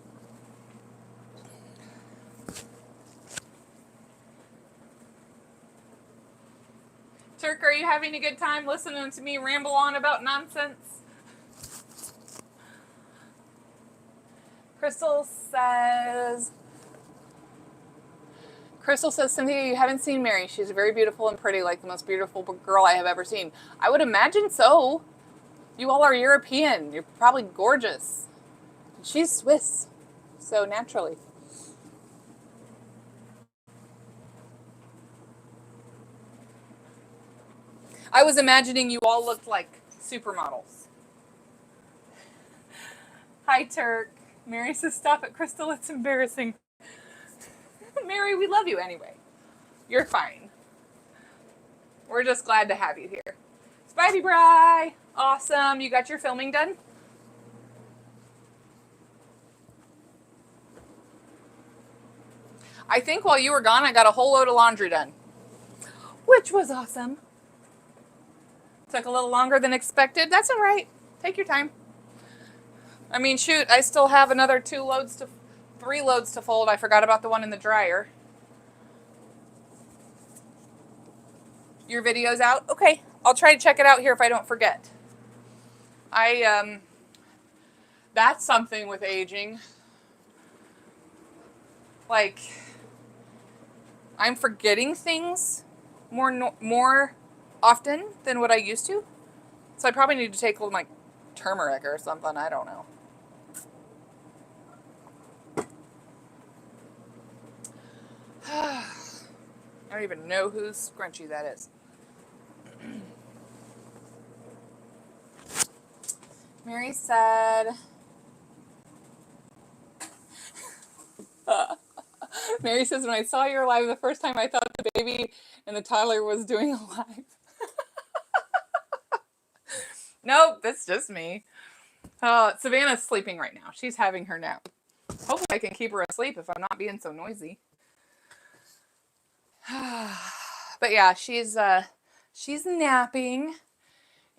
Turk, are you having a good time listening to me ramble on about nonsense? Crystal says, Cynthia, you haven't seen Mary. She's very beautiful and pretty, like the most beautiful girl I have ever seen. I would imagine so. You all are European. You're probably gorgeous. She's Swiss, so naturally. I was imagining you all looked like supermodels. Hi, Turk. Mary says, stop it, Crystal. It's embarrassing. Mary, we love you anyway. You're fine. We're just glad to have you here. Spidey Bry. Awesome. You got your filming done? I think while you were gone, I got a whole load of laundry done, which was awesome. Took a little longer than expected. That's all right. Take your time. I mean, shoot, I still have another 3 loads to fold. I forgot about the one in the dryer. Your video's out? Okay. I'll try to check it out here if I don't forget. That's something with aging. Like, I'm forgetting things more often than what I used to. So I probably need to take like turmeric or something. I don't know. I don't even know whose scrunchie that is. Mary said, Mary says, when I saw your live the first time, I thought the baby and the toddler was doing a live. Nope, that's just me. Savannah's sleeping right now. She's having her nap. Hopefully I can keep her asleep if I'm not being so noisy. But yeah, she's napping.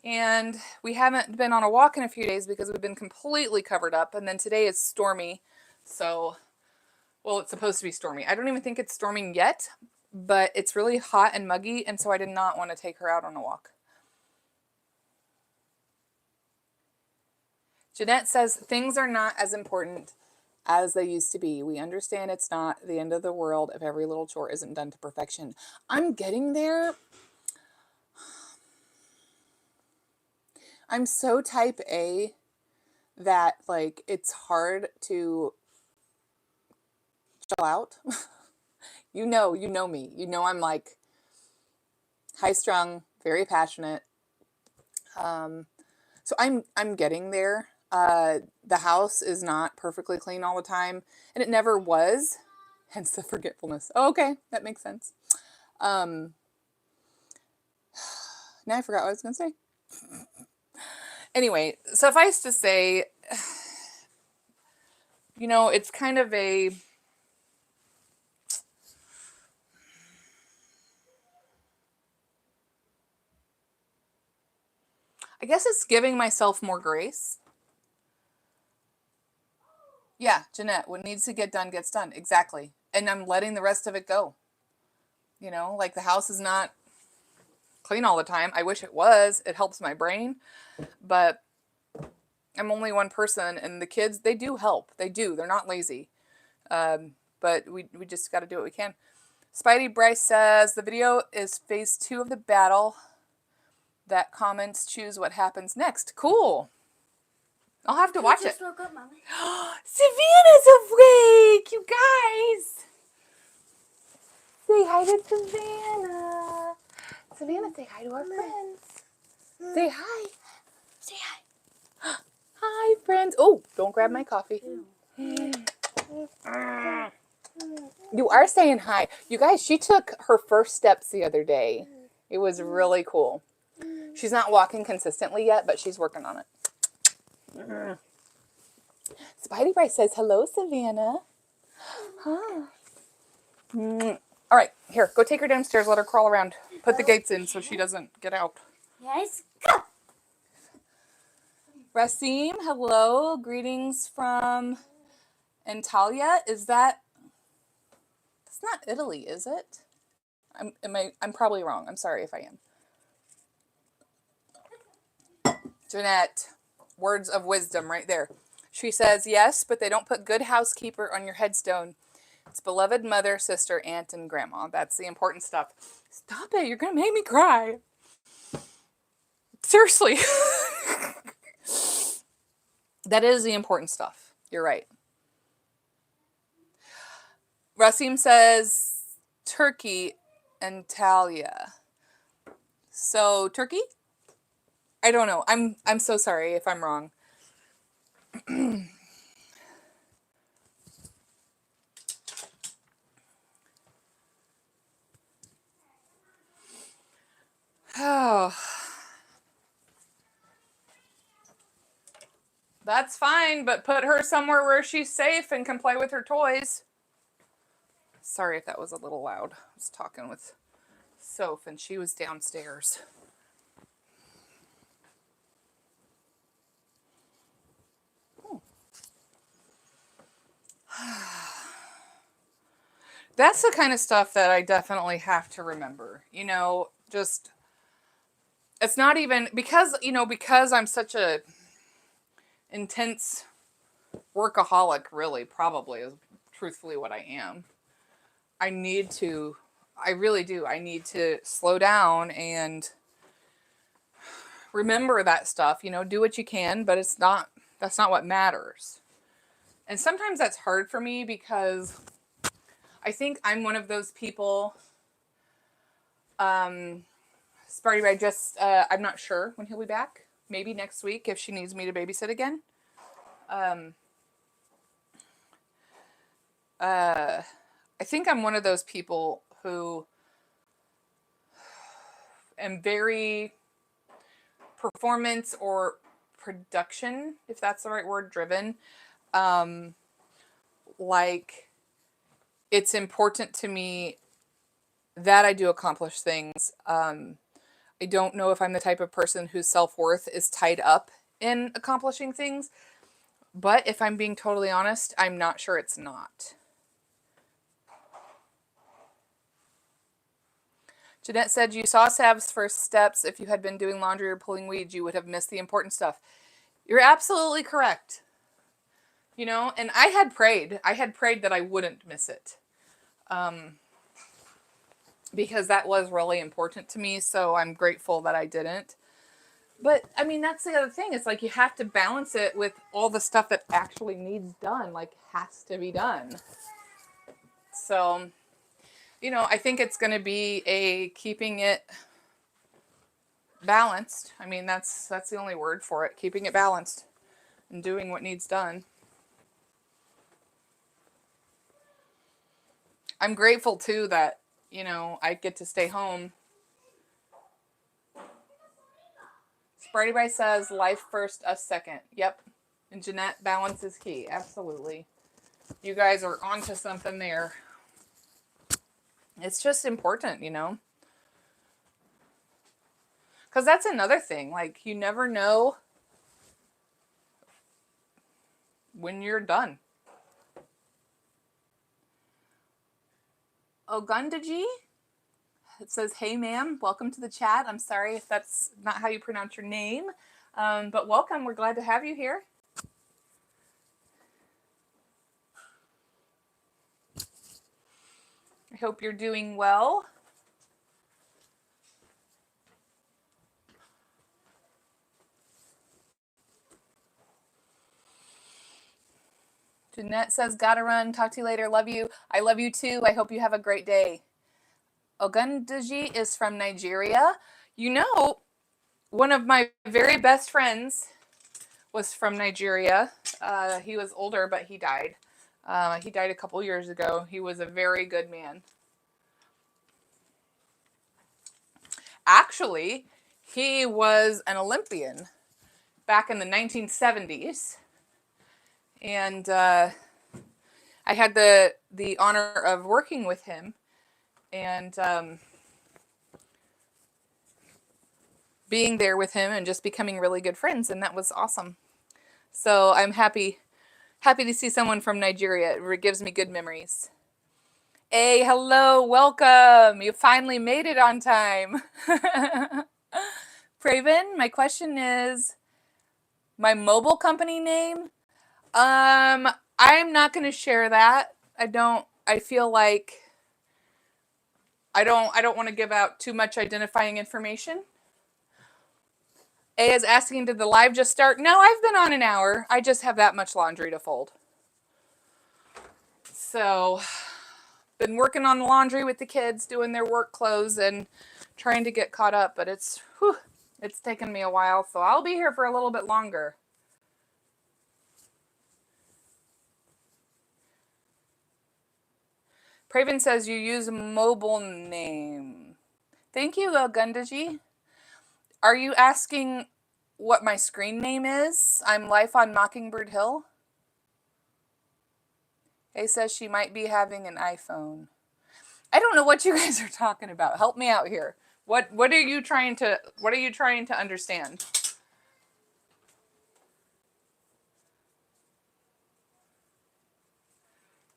And we haven't been on a walk in a few days because we've been completely covered up. And then today is stormy. So, well, it's supposed to be stormy. I don't even think it's storming yet, but it's really hot and muggy. And so I did not want to take her out on a walk. Jeanette says, things are not as important as they used to be. We understand it's not the end of the world if every little chore isn't done to perfection. I'm getting there. I'm so type A that like it's hard to chill out. You know me. You know I'm like high strung, very passionate. So I'm getting there. The house is not perfectly clean all the time, and it never was. Hence the forgetfulness. Oh, okay, that makes sense. Um, Now I forgot what I was gonna say. Anyway, suffice to say, it's kind of I guess it's giving myself more grace. Yeah, Jeanette, what needs to get done gets done. Exactly. And I'm letting the rest of it go. Like the house is not clean all the time. I wish it was. It helps my brain. But I'm only one person, and the kids, they do help. They do. They're not lazy. But we just got to do what we can. Spidey Bryce says the video is phase 2 of the battle. That comments choose what happens next. Cool. I'll have to watch it. Just woke up, Mommy. Savannah's awake, you guys. Say hi to Savannah. Savannah, say hi to our friends. Say hi. Say hi. Hi, friends. Oh, don't grab my coffee. You are saying hi. You guys, she took her first steps the other day. It was really cool. She's not walking consistently yet, but she's working on it. Spidey Bright says, hello, Savannah. Huh. All right, here, go take her downstairs. Let her crawl around. Put the gates in so she doesn't get out. Yes, go. Rasim, hello. Greetings from Antalya. That's not Italy, is it? I'm probably wrong. I'm sorry if I am. Jeanette, words of wisdom right there. She says, yes, but they don't put good housekeeper on your headstone. It's beloved mother, sister, aunt, and grandma. That's the important stuff. Stop it. You're going to make me cry. Seriously. That is the important stuff. You're right. Rasim says, Turkey, Antalya. So, Turkey? I don't know. I'm so sorry if I'm wrong. Oh. That's fine, but put her somewhere where she's safe and can play with her toys. Sorry if that was a little loud. I was talking with Soph and she was downstairs. That's the kind of stuff that I definitely have to remember. Just it's not even because I'm such a intense workaholic, really, probably is truthfully what I am. I really do. I need to slow down and remember that stuff, do what you can, but that's not what matters. And sometimes that's hard for me because I think I'm one of those people. Sparty, I'm not sure when he'll be back. Maybe next week if she needs me to babysit again. I think I'm one of those people who am very performance or production, if that's the right word, driven. Like, it's important to me that I do accomplish things. I don't know if I'm the type of person whose self-worth is tied up in accomplishing things, but if I'm being totally honest, I'm not sure it's not. Jeanette said, you saw Sav's first steps. If you had been doing laundry or pulling weeds, you would have missed the important stuff. You're absolutely correct. And I had prayed that I wouldn't miss it. Because that was really important to me. So I'm grateful that I didn't. But I mean, that's the other thing. It's like you have to balance it with all the stuff that actually needs done, like has to be done. So, I think it's going to be a keeping it balanced. I mean, that's the only word for it, keeping it balanced and doing what needs done. I'm grateful too that, I get to stay home. Sprite Rice says life first, us second. Yep. And Jeanette, balance is key. Absolutely. You guys are onto something there. It's just important, Because that's another thing. Like, you never know when you're done. Ogundaji, it says, hey, ma'am, welcome to the chat. I'm sorry if that's not how you pronounce your name, but welcome. We're glad to have you here. I hope you're doing well. Jeanette says, gotta run. Talk to you later. Love you. I love you too. I hope you have a great day. Ogundaji is from Nigeria. One of my very best friends was from Nigeria. He was older, but he died. He died a couple years ago. He was a very good man. Actually, he was an Olympian back in the 1970s. And I had the honor of working with him and being there with him and just becoming really good friends. And that was awesome. So I'm happy to see someone from Nigeria. It gives me good memories. Hey, hello, welcome. You finally made it on time. Praven, my question is, my mobile company name? I'm not going to share that. I feel like I don't want to give out too much identifying information. A is asking, did the live just start? No, I've been on an hour. I just have that much laundry to fold. So, been working on the laundry with the kids, doing their work clothes and trying to get caught up, but it's taken me a while, so I'll be here for a little bit longer. Praven says you use a mobile name. Thank you, Gundaji. Are you asking what my screen name is? I'm Life on Mockingbird Hill. A says she might be having an iPhone. I don't know what you guys are talking about. Help me out here. What are you trying to understand?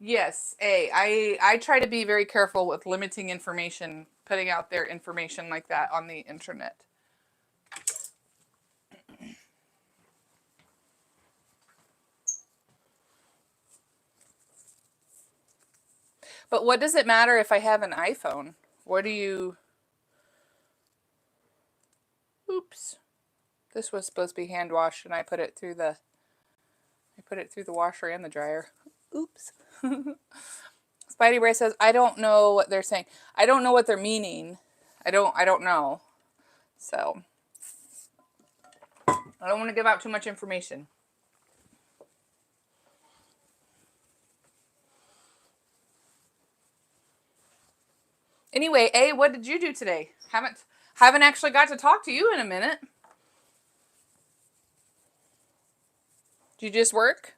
Yes, I try to be very careful with limiting information, putting out there information like that on the internet. But what does it matter if I have an iPhone? What do you... Oops. This was supposed to be hand washed and I put it through the washer and the dryer. Oops. Spidey Bray says, I don't know what they're saying. I don't know what they're meaning. I don't know. So I don't want to give out too much information. Anyway, A, what did you do today? Haven't actually got to talk to you in a minute. Did you just work?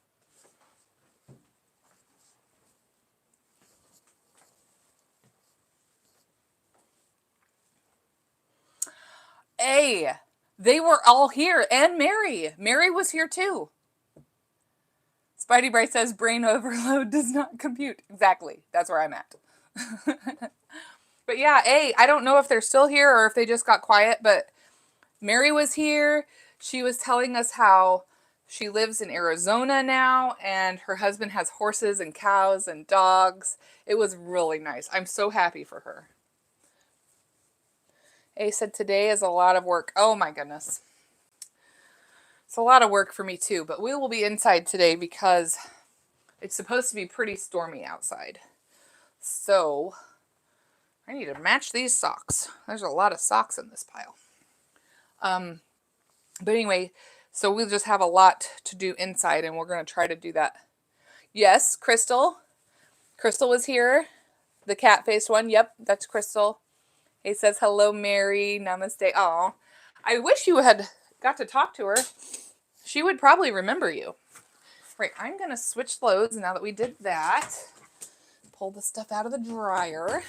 A, they were all here, and Mary. Mary was here too. Spidey Bright says brain overload does not compute. Exactly. That's where I'm at. But yeah, I don't know if they're still here or if they just got quiet, but Mary was here. She was telling us how she lives in Arizona now and her husband has horses and cows and dogs. It was really nice. I'm so happy for her. A said today is a lot of work. Oh my goodness. It's a lot of work for me too, but we will be inside today because it's supposed to be pretty stormy outside. So I need to match these socks. There's a lot of socks in this pile. But anyway, so we'll just have a lot to do inside, and we're going to try to do that. Yes, Crystal. Crystal was here. The cat-faced one. Yep, that's Crystal. He says, hello, Mary. Namaste. Aw. I wish you had got to talk to her. She would probably remember you. Right, I'm going to switch loads now that we did that. Pull the stuff out of the dryer.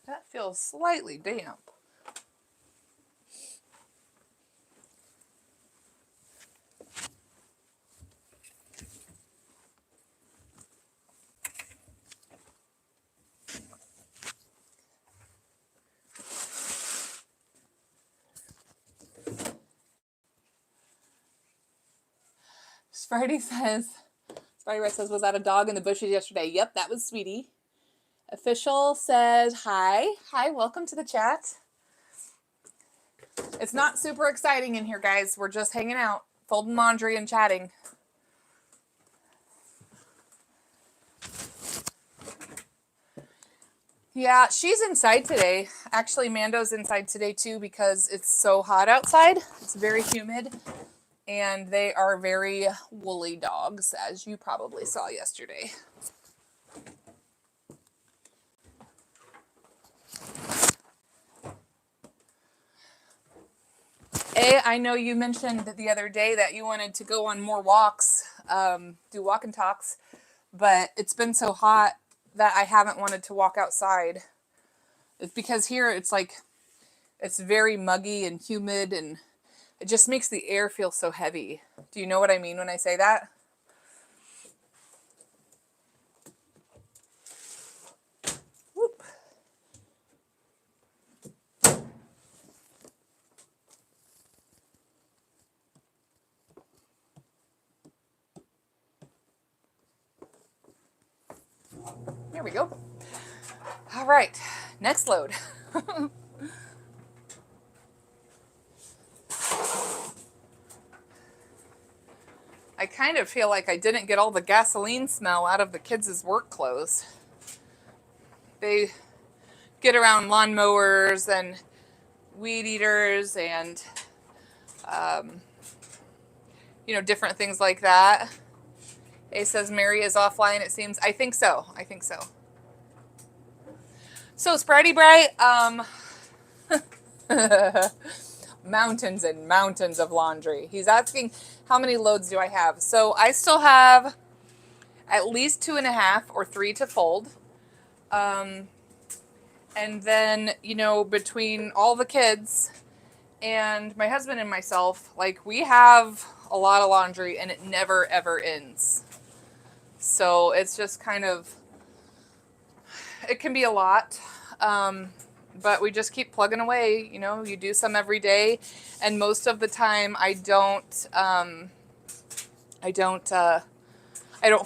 That feels slightly damp. Spidey says, was that a dog in the bushes yesterday? Yep, that was Sweetie. Official says, hi. Hi, welcome to the chat. It's not super exciting in here, guys. We're just hanging out, folding laundry and chatting. Yeah, she's inside today. Actually, Mando's inside today too because it's so hot outside. It's very humid. And they are very woolly dogs, as you probably saw yesterday. I know you mentioned the other day that you wanted to go on more walks, do walk and talks, but it's been so hot that I haven't wanted to walk outside. It's because here it's like, it's very muggy and humid, and it just makes the air feel so heavy. Do you know what I mean when I say that? Whoop. There we go. All right, next load. I kind of feel like I didn't get all the gasoline smell out of the kids' work clothes. They get around lawnmowers and weed eaters and, different things like that. A says Mary is offline, it seems. I think so. So, Spritey Bright, mountains and mountains of laundry. He's asking how many loads do I have. So I still have at least 2.5 or 3 to fold. And then, between all the kids and my husband and myself, like, we have a lot of laundry and it never ever ends. So it's just kind of, it can be a lot. But we just keep plugging away. You do some every day, and most of the time I don't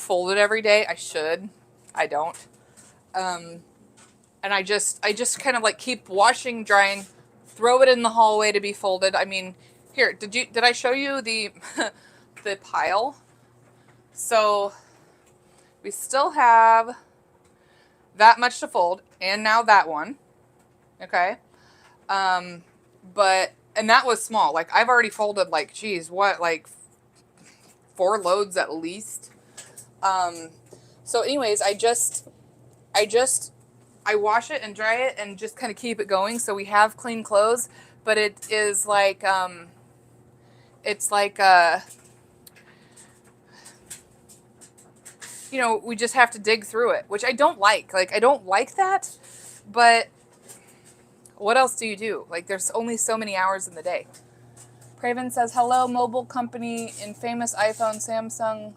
fold it every day. I should. I don't. And I just kind of like keep washing, drying, throw it in the hallway to be folded. I mean, here, did I show you the the pile? So we still have that much to fold, and now that one. Okay. And that was small. Like, I've already folded, like, geez, what, like 4 loads at least. So anyways, I wash it and dry it and just kind of keep it going. So we have clean clothes, but it is like, it's like, we just have to dig through it, which I don't like. Like, I don't like that, but what else do you do? Like, there's only so many hours in the day. Craven says, hello, mobile company in famous iPhone, Samsung,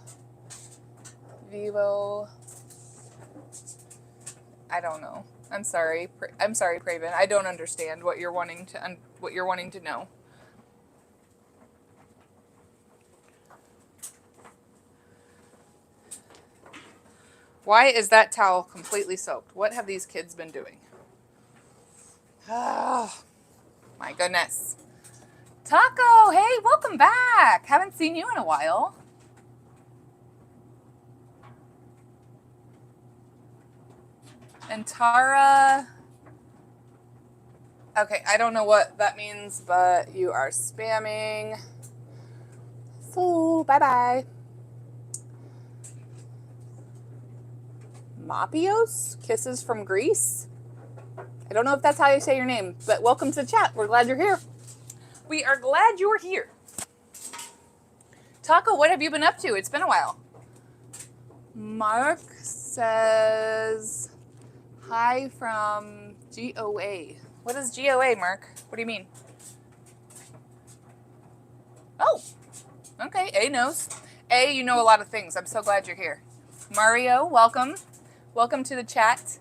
Vivo. I don't know. I'm sorry, Craven. I don't understand what you're wanting to know. Why is that towel completely soaked? What have these kids been doing? Oh, my my goodness. Taco, hey, welcome back. Haven't seen you in a while. And Tara, okay, I don't know what that means, but you are spamming. So, bye-bye. Mapios, kisses from Greece. I don't know if that's how you say your name, but welcome to the chat. We're glad you're here. We are glad you're here. Taco, what have you been up to? It's been a while. Mark says, hi from GOA. What is GOA, Mark? What do you mean? Oh, okay. A knows. A, you know a lot of things. I'm so glad you're here. Mario, welcome. Welcome to the chat.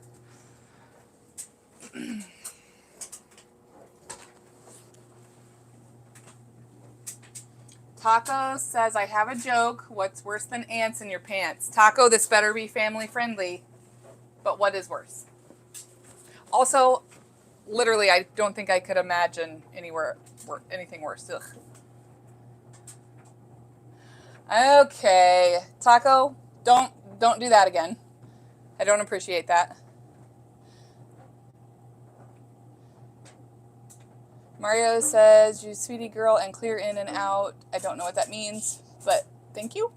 Taco says, I have a joke. What's worse than ants in your pants? Taco, this better be family friendly. But what is worse? Also, literally, I don't think I could imagine anything worse. Ugh. Okay, Taco, don't do that again. I don't appreciate that. Mario says, you sweetie girl and clear in and out. I don't know what that means, but thank you.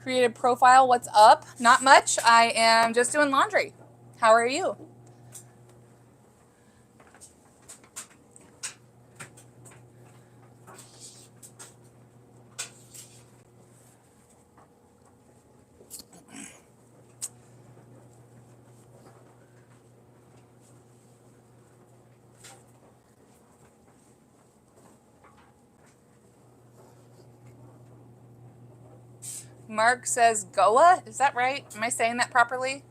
Creative profile, what's up? Not much. I am just doing laundry. How are you? Mark says Goa, is that right? Am I saying that properly?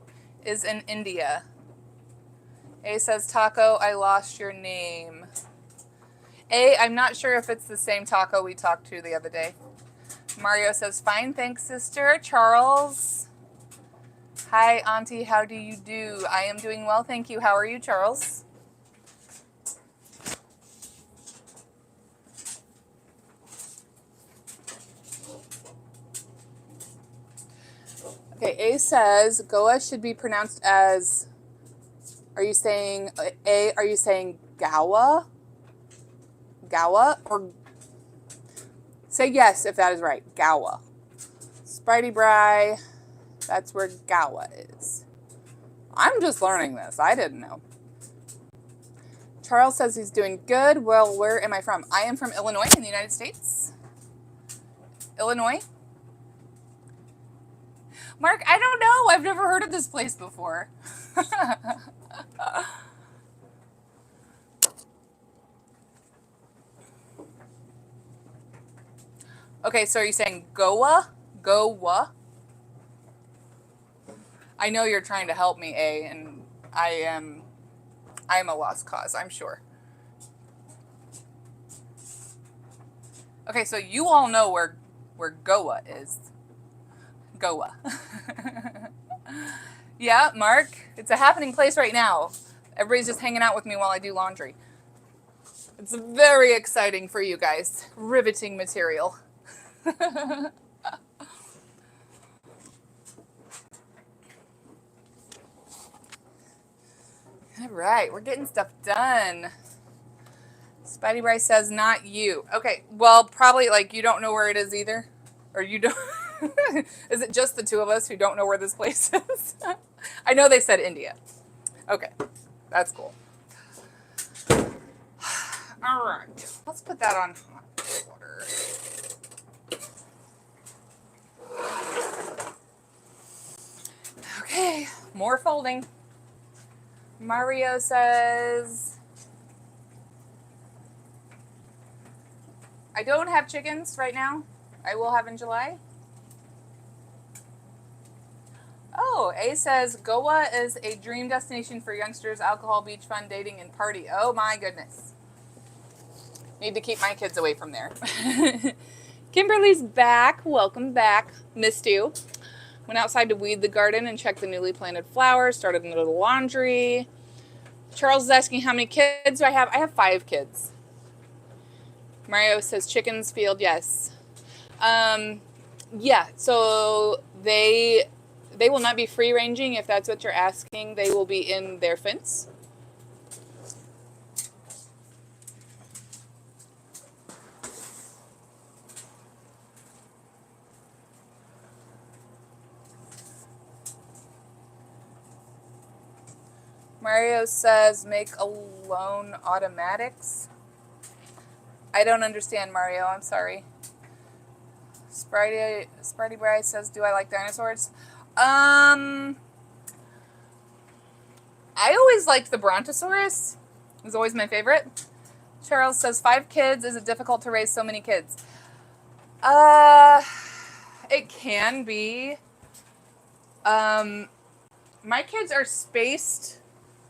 Is in India. A says, Taco, I lost your name. A, I'm not sure if it's the same Taco we talked to the other day. Mario says, fine, thanks, sister. Charles. Hi, Auntie, how do you do? I am doing well, thank you. How are you, Charles? Okay, A says Goa should be pronounced as, are you saying Gawa? Gawa? Or say yes if that is right. Gawa. Spritey Bry, that's where Gawa is. I'm just learning this. I didn't know. Charles says he's doing good. Well, where am I from? I am from Illinois in the United States. Illinois? Mark, I don't know. I've never heard of this place before. Okay, so are you saying Goa? Goa? I know you're trying to help me, A, and I am a lost cause, I'm sure. Okay, so you all know where Goa is. Goa. Yeah, Mark, it's a happening place right now. Everybody's just hanging out with me while I do laundry. It's very exciting for you guys. Riveting material. All right, we're getting stuff done. Spidey Bryce says, not you. Okay, well, probably like you don't know where it is either. Or you don't. Is it just the two of us who don't know where this place is? I know they said India. Okay, that's cool. All right, let's put that on hot water. Okay, more folding. Mario says, I don't have chickens right now. I will have in July. Oh, A says, Goa is a dream destination for youngsters, alcohol, beach fun, dating, and party. Oh my goodness. Need to keep my kids away from there. Kimberly's back. Welcome back. Missed you. Went outside to weed the garden and check the newly planted flowers. Started a little laundry. Charles is asking how many kids do I have. I have 5 kids. Mario says chickens field, yes. Yeah, so they will not be free ranging if that's what you're asking. They will be in their fence. Mario says make alone automatics. I don't understand, Mario. I'm sorry. Spritey Bry says, do I like dinosaurs? I always liked the Brontosaurus. It was always my favorite. Charles says, 5 kids. Is it difficult to raise so many kids? It can be. My kids are spaced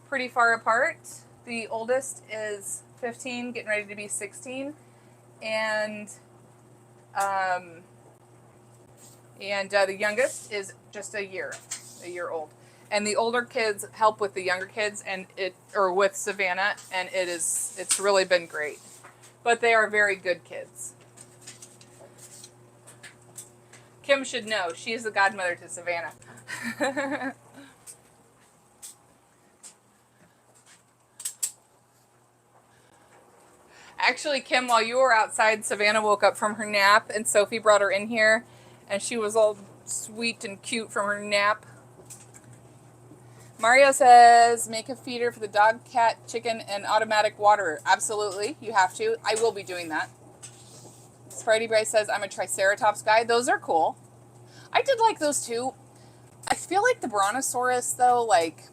pretty far apart. The oldest is 15, getting ready to be 16, and the youngest is just a year old. And the older kids help with the younger kids, or with Savannah, and it's really been great. But they are very good kids. Kim should know. She is the godmother to Savannah. Actually, Kim, while you were outside, Savannah woke up from her nap, and Sophie brought her in here, and she was all sweet and cute from her nap. Mario says, make a feeder for the dog, cat, chicken, and automatic water. Absolutely, you have to. I will be doing that. Spritey Bryce says, I'm a Triceratops guy. Those are cool. I did like those too. I feel like the Brontosaurus, though, like,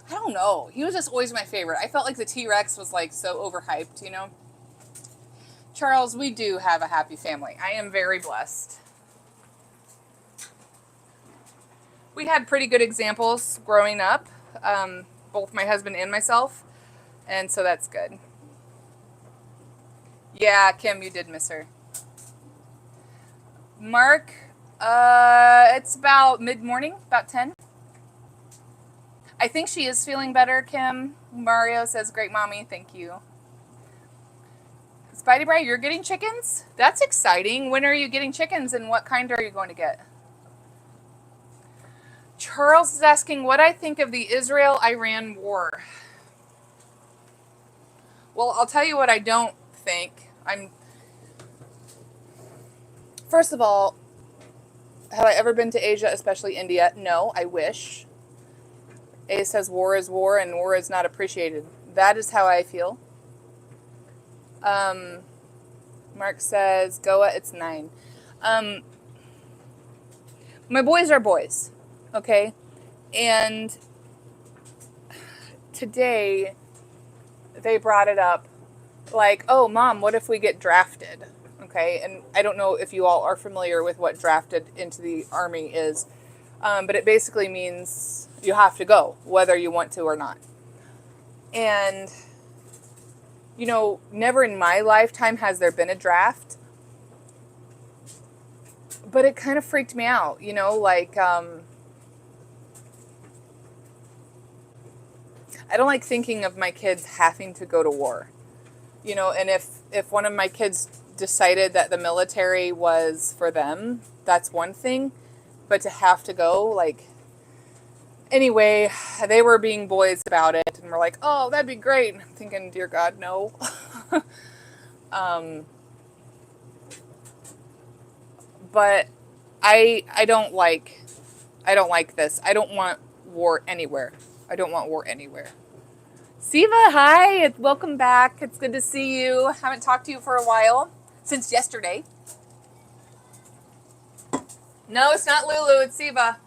I don't know. He was just always my favorite. I felt like the T-Rex was, like, so overhyped, you know? Charles, we do have a happy family. I am very blessed. We had pretty good examples growing up, both my husband and myself, and so that's good. Yeah, Kim, you did miss her. Mark, it's about mid-morning, about 10. I think she is feeling better, Kim. Mario says, great mommy, thank you. Spidey Bry, you're getting chickens? That's exciting. When are you getting chickens, and what kind are you going to get? Charles is asking what I think of the Israel-Iran war. Well, I'll tell you what I don't think. First of all, have I ever been to Asia, especially India? No, I wish. A says war is war and war is not appreciated. That is how I feel. Mark says, Goa, it's 9. My boys are boys, okay? And today they brought it up like, oh, Mom, what if we get drafted? Okay, and I don't know if you all are familiar with what drafted into the Army is, but it basically means you have to go, whether you want to or not. And, you know, never in my lifetime has there been a draft, but it kind of freaked me out, you know, like, I don't like thinking of my kids having to go to war, you know, and if one of my kids decided that the military was for them, that's one thing, but to have to go, like, anyway, they were being boys about it, and we're like, oh, that'd be great. I'm thinking, dear God, no. But I don't like this. I don't want war anywhere. I don't want war anywhere. Siva, hi. Welcome back. It's good to see you. Haven't talked to you for a while. Since yesterday. No, it's not Lulu. It's Siva.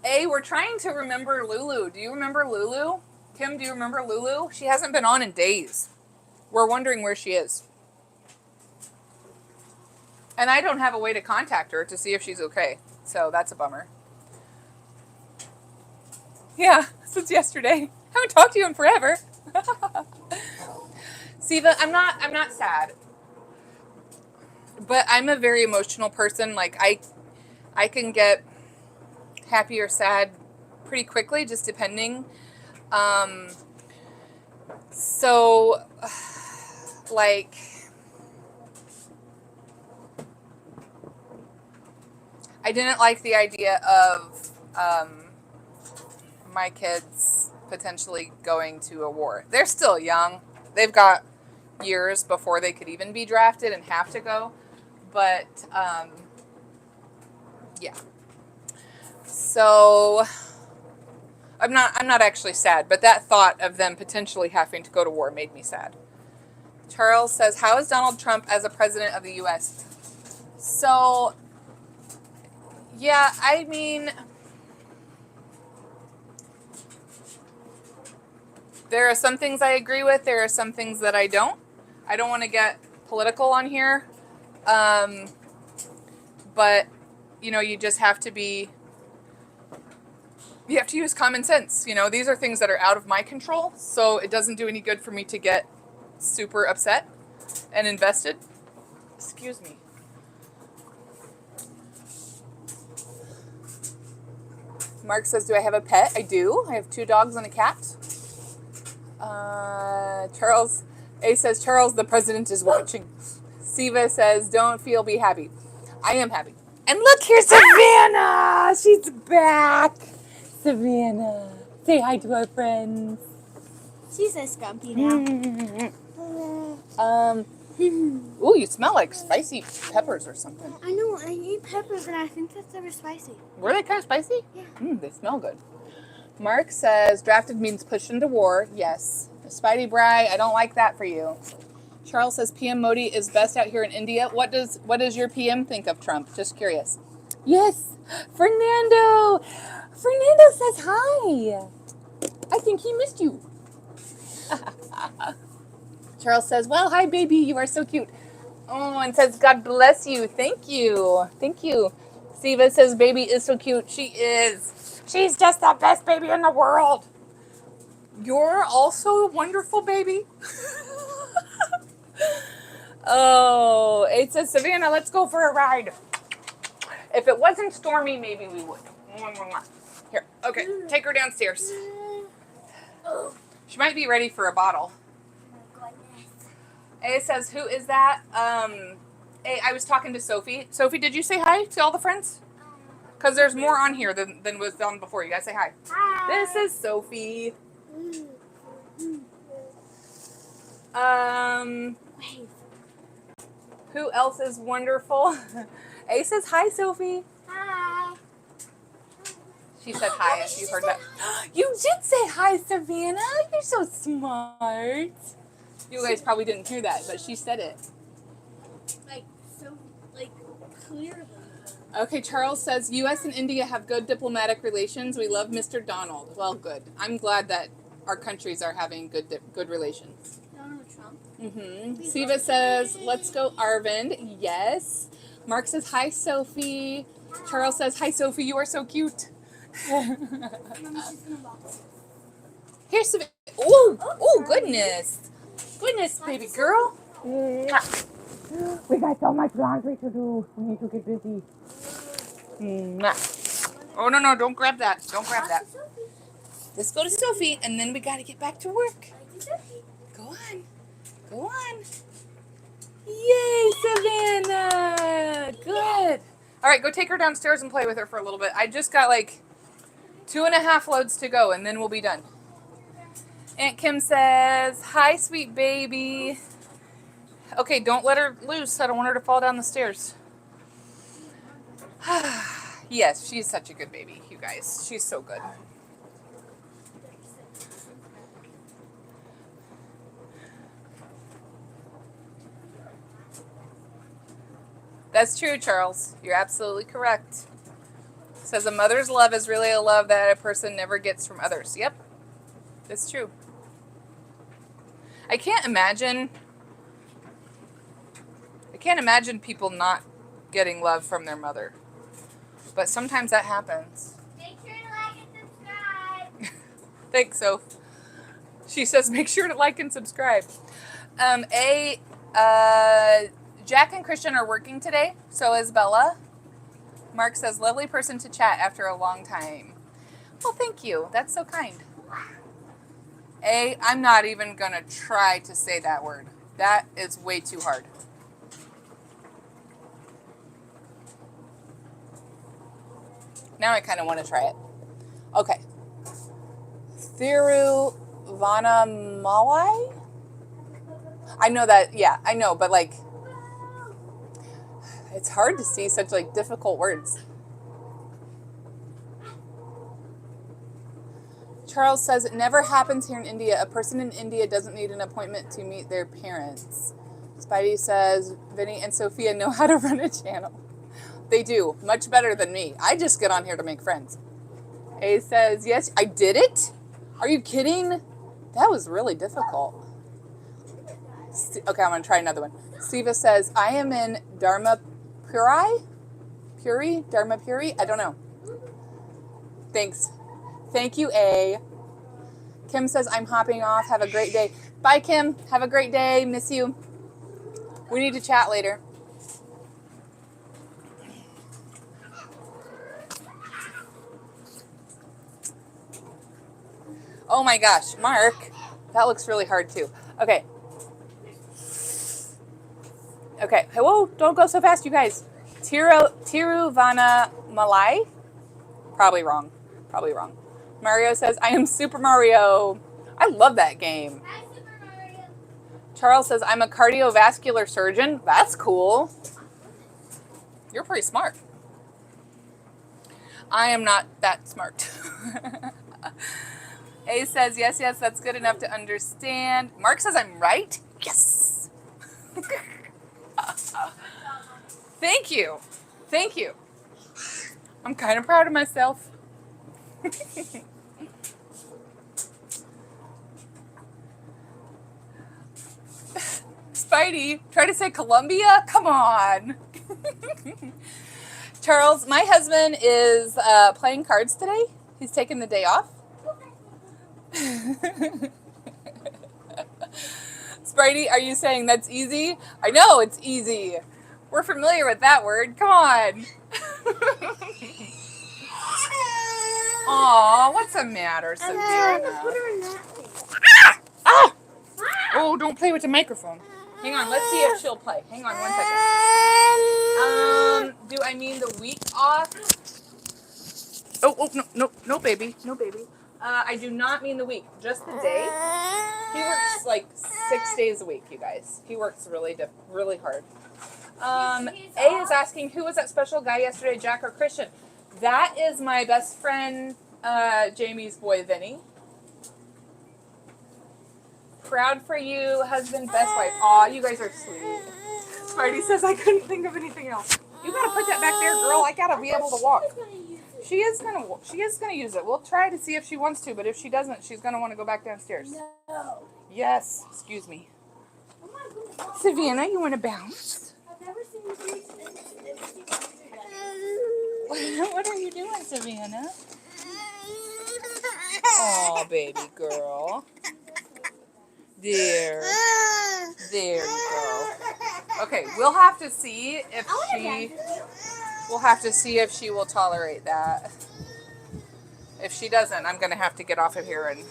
Hey, we're trying to remember Lulu. Do you remember Lulu? Kim, do you remember Lulu? She hasn't been on in days. We're wondering where she is. And I don't have a way to contact her to see if she's okay. So that's a bummer. Yeah, since yesterday. Haven't talked to you in forever. Siva, I'm not sad. But I'm a very emotional person. Like, I can get happy or sad pretty quickly, just depending. So, like, I didn't like the idea of my kids potentially going to a war. They're still young. They've got years before they could even be drafted and have to go. But yeah. So I'm not actually sad, but that thought of them potentially having to go to war made me sad. Charles says, "How is Donald Trump as a president of the U.S.?" So, yeah, I mean, there are some things I agree with. There are some things that I don't. I don't want to get political on here. But, you just have to you have to use common sense. These are things that are out of my control. So it doesn't do any good for me to get super upset and invested. Excuse me. Mark says, "Do I have a pet?" I do. I have 2 dogs and a cat. Charles A says, "Charles, the president is watching." Siva says, "Don't feel, be happy." I am happy. And look, here's Savannah. She's back. Savannah, say hi to our friends. She's a scrumpy now. Ooh, you smell like spicy peppers or something. I know, I eat peppers and I think that they were spicy. Were they kind of spicy? Yeah. They smell good. Mark says, "Drafted means pushed into war." Yes. Spidey Bry, I don't like that for you. Charles says, "PM Modi is best out here in India." What does your PM think of Trump? Just curious. Yes. Fernando says hi. I think he missed you. Charles says, "Well, hi, baby. You are so cute." Oh, and says, "God bless you." Thank you. Thank you. Siva says, "Baby is so cute." She is. She's just the best baby in the world. You're also a wonderful baby. Oh, it says, "Savannah, let's go for a ride." If it wasn't stormy, maybe we would. Here, okay, take her downstairs. She might be ready for a bottle. A says, "Who is that?" I was talking to Sophie. Sophie, did you say hi to all the friends? Because there's more on here than was on before. You guys say hi. Hi. This is Sophie. Who else is wonderful? A says, "Hi, Sophie." Hi. She said hi, if you heard that. You did say hi, Savannah. You're so smart. You guys probably didn't hear that, but she said it. Clearly. Okay, Charles says, "U.S. and India have good diplomatic relations. We love Mr. Donald." Well, good. I'm glad that our countries are having good relations. Donald Trump. Mm-hmm. Siva says, "Let's go, Arvind." Yes. Mark says, "Hi, Sophie." Charles says, "Hi, Sophie. You are so cute." Here's some. Oh, goodness. Goodness, baby girl. Mwah. We got so much laundry to do. We need to get busy. Mwah. Oh, no, don't grab that. Don't grab that. Let's go to Sophie, and then we got to get back to work. Go on. Yay, Savannah. Good. All right, go take her downstairs and play with her for a little bit. I just got 2.5 loads to go, and then we'll be done. Aunt Kim says, "Hi, sweet baby." Okay, don't let her loose. I don't want her to fall down the stairs. Yes, she's such a good baby, you guys. She's so good. That's true, Charles. You're absolutely correct. Says a mother's love is really a love that a person never gets from others. Yep, that's true. I can't imagine people not getting love from their mother. But sometimes that happens. Make sure to like and subscribe. Thanks, Soph. She says, "Make sure to like and subscribe." Jack and Christian are working today. So is Bella. Mark says, "Lovely person to chat after a long time." Well, thank you. That's so kind. I'm not even going to try to say that word. That is way too hard. Now I kind of want to try it. Okay. Thiruvannamalai? I know that, yeah, I know, but like, it's hard to see such like difficult words. Charles says it never happens here in India. A person in India doesn't need an appointment to meet their parents. Spidey says Vinny and Sophia know how to run a channel. They do, much better than me. I just get on here to make friends. A says, yes, I did it? Are you kidding? That was really difficult. Okay, I'm going to try another one. Siva says, I am in Dharmapuri? Dharmapuri? I don't know. Thanks. Thank you, A. Kim says, I'm hopping off. Have a great day. Bye, Kim. Have a great day. Miss you. We need to chat later. Oh my gosh, Mark. That looks really hard too. Okay. Okay. Whoa, don't go so fast, you guys. Tiruvannamalai? Probably wrong. Probably wrong. Mario says, I am Super Mario. I love that game. Hi, Super Mario. Charles says, I'm a cardiovascular surgeon. That's cool. You're pretty smart. I am not that smart. A says, yes, that's good enough to understand. Mark says I'm right. Yes. Thank you. Thank you. I'm kind of proud of myself. Spidey, try to say Columbia? Come on. Charles, my husband is playing cards today. He's taking the day off. Spidey, are you saying that's easy? I know it's easy. We're familiar with that word. Come on. Aw, what's the matter, Savannah? Put her in that thing. Ah! Oh, don't play with the microphone. Hang on, let's see if she'll play. Hang on 1 second. Do I mean the week off? Oh, no, baby. No, baby. I do not mean the week, just the day. He works like 6 days a week, you guys. He works really hard. A is asking, who was that special guy yesterday, Jack or Christian? That is my best friend, Jamie's boy, Vinny. Proud for you, husband, best wife. Aw, you guys are sweet. Smarty says I couldn't think of anything else. You gotta put that back there, girl. I gotta be able to walk. She is gonna use it. We'll try to see if she wants to, but if she doesn't, she's gonna want to go back downstairs. No. Yes. Excuse me. Oh my goodness. Savannah, you want to bounce? I've never seen this. What are you doing, Savannah? Oh, baby girl. There you go. Okay, we'll have to see if she will tolerate that. If she doesn't, I'm gonna have to get off of here and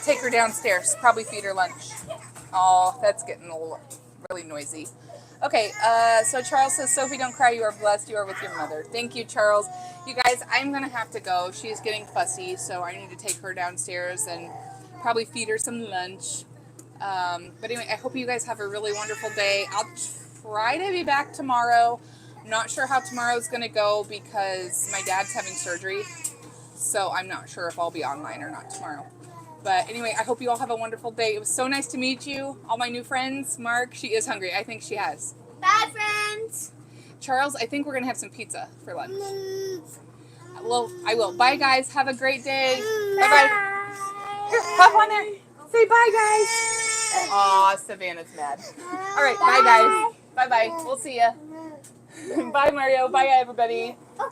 take her downstairs. Probably feed her lunch. Oh, that's getting a little really noisy. Okay, so Charles says, Sophie, don't cry. You are blessed. You are with your mother. Thank you, Charles. You guys, I'm going to have to go. She's getting fussy, so I need to take her downstairs and probably feed her some lunch. But anyway, I hope you guys have a really wonderful day. I'll try to be back tomorrow. I'm not sure how tomorrow's going to go because my dad's having surgery, so I'm not sure if I'll be online or not tomorrow. But anyway, I hope you all have a wonderful day. It was so nice to meet you, all my new friends. Mark, she is hungry. I think she has. Bye, friends. Charles, I think we're going to have some pizza for lunch. Well, I will. Bye, guys. Have a great day. Bye-bye. Here, hop on there. Say bye, guys. Aw, Savannah's mad. All right, bye, guys. Bye-bye. We'll see ya. Bye, Mario. Bye, everybody. Oh.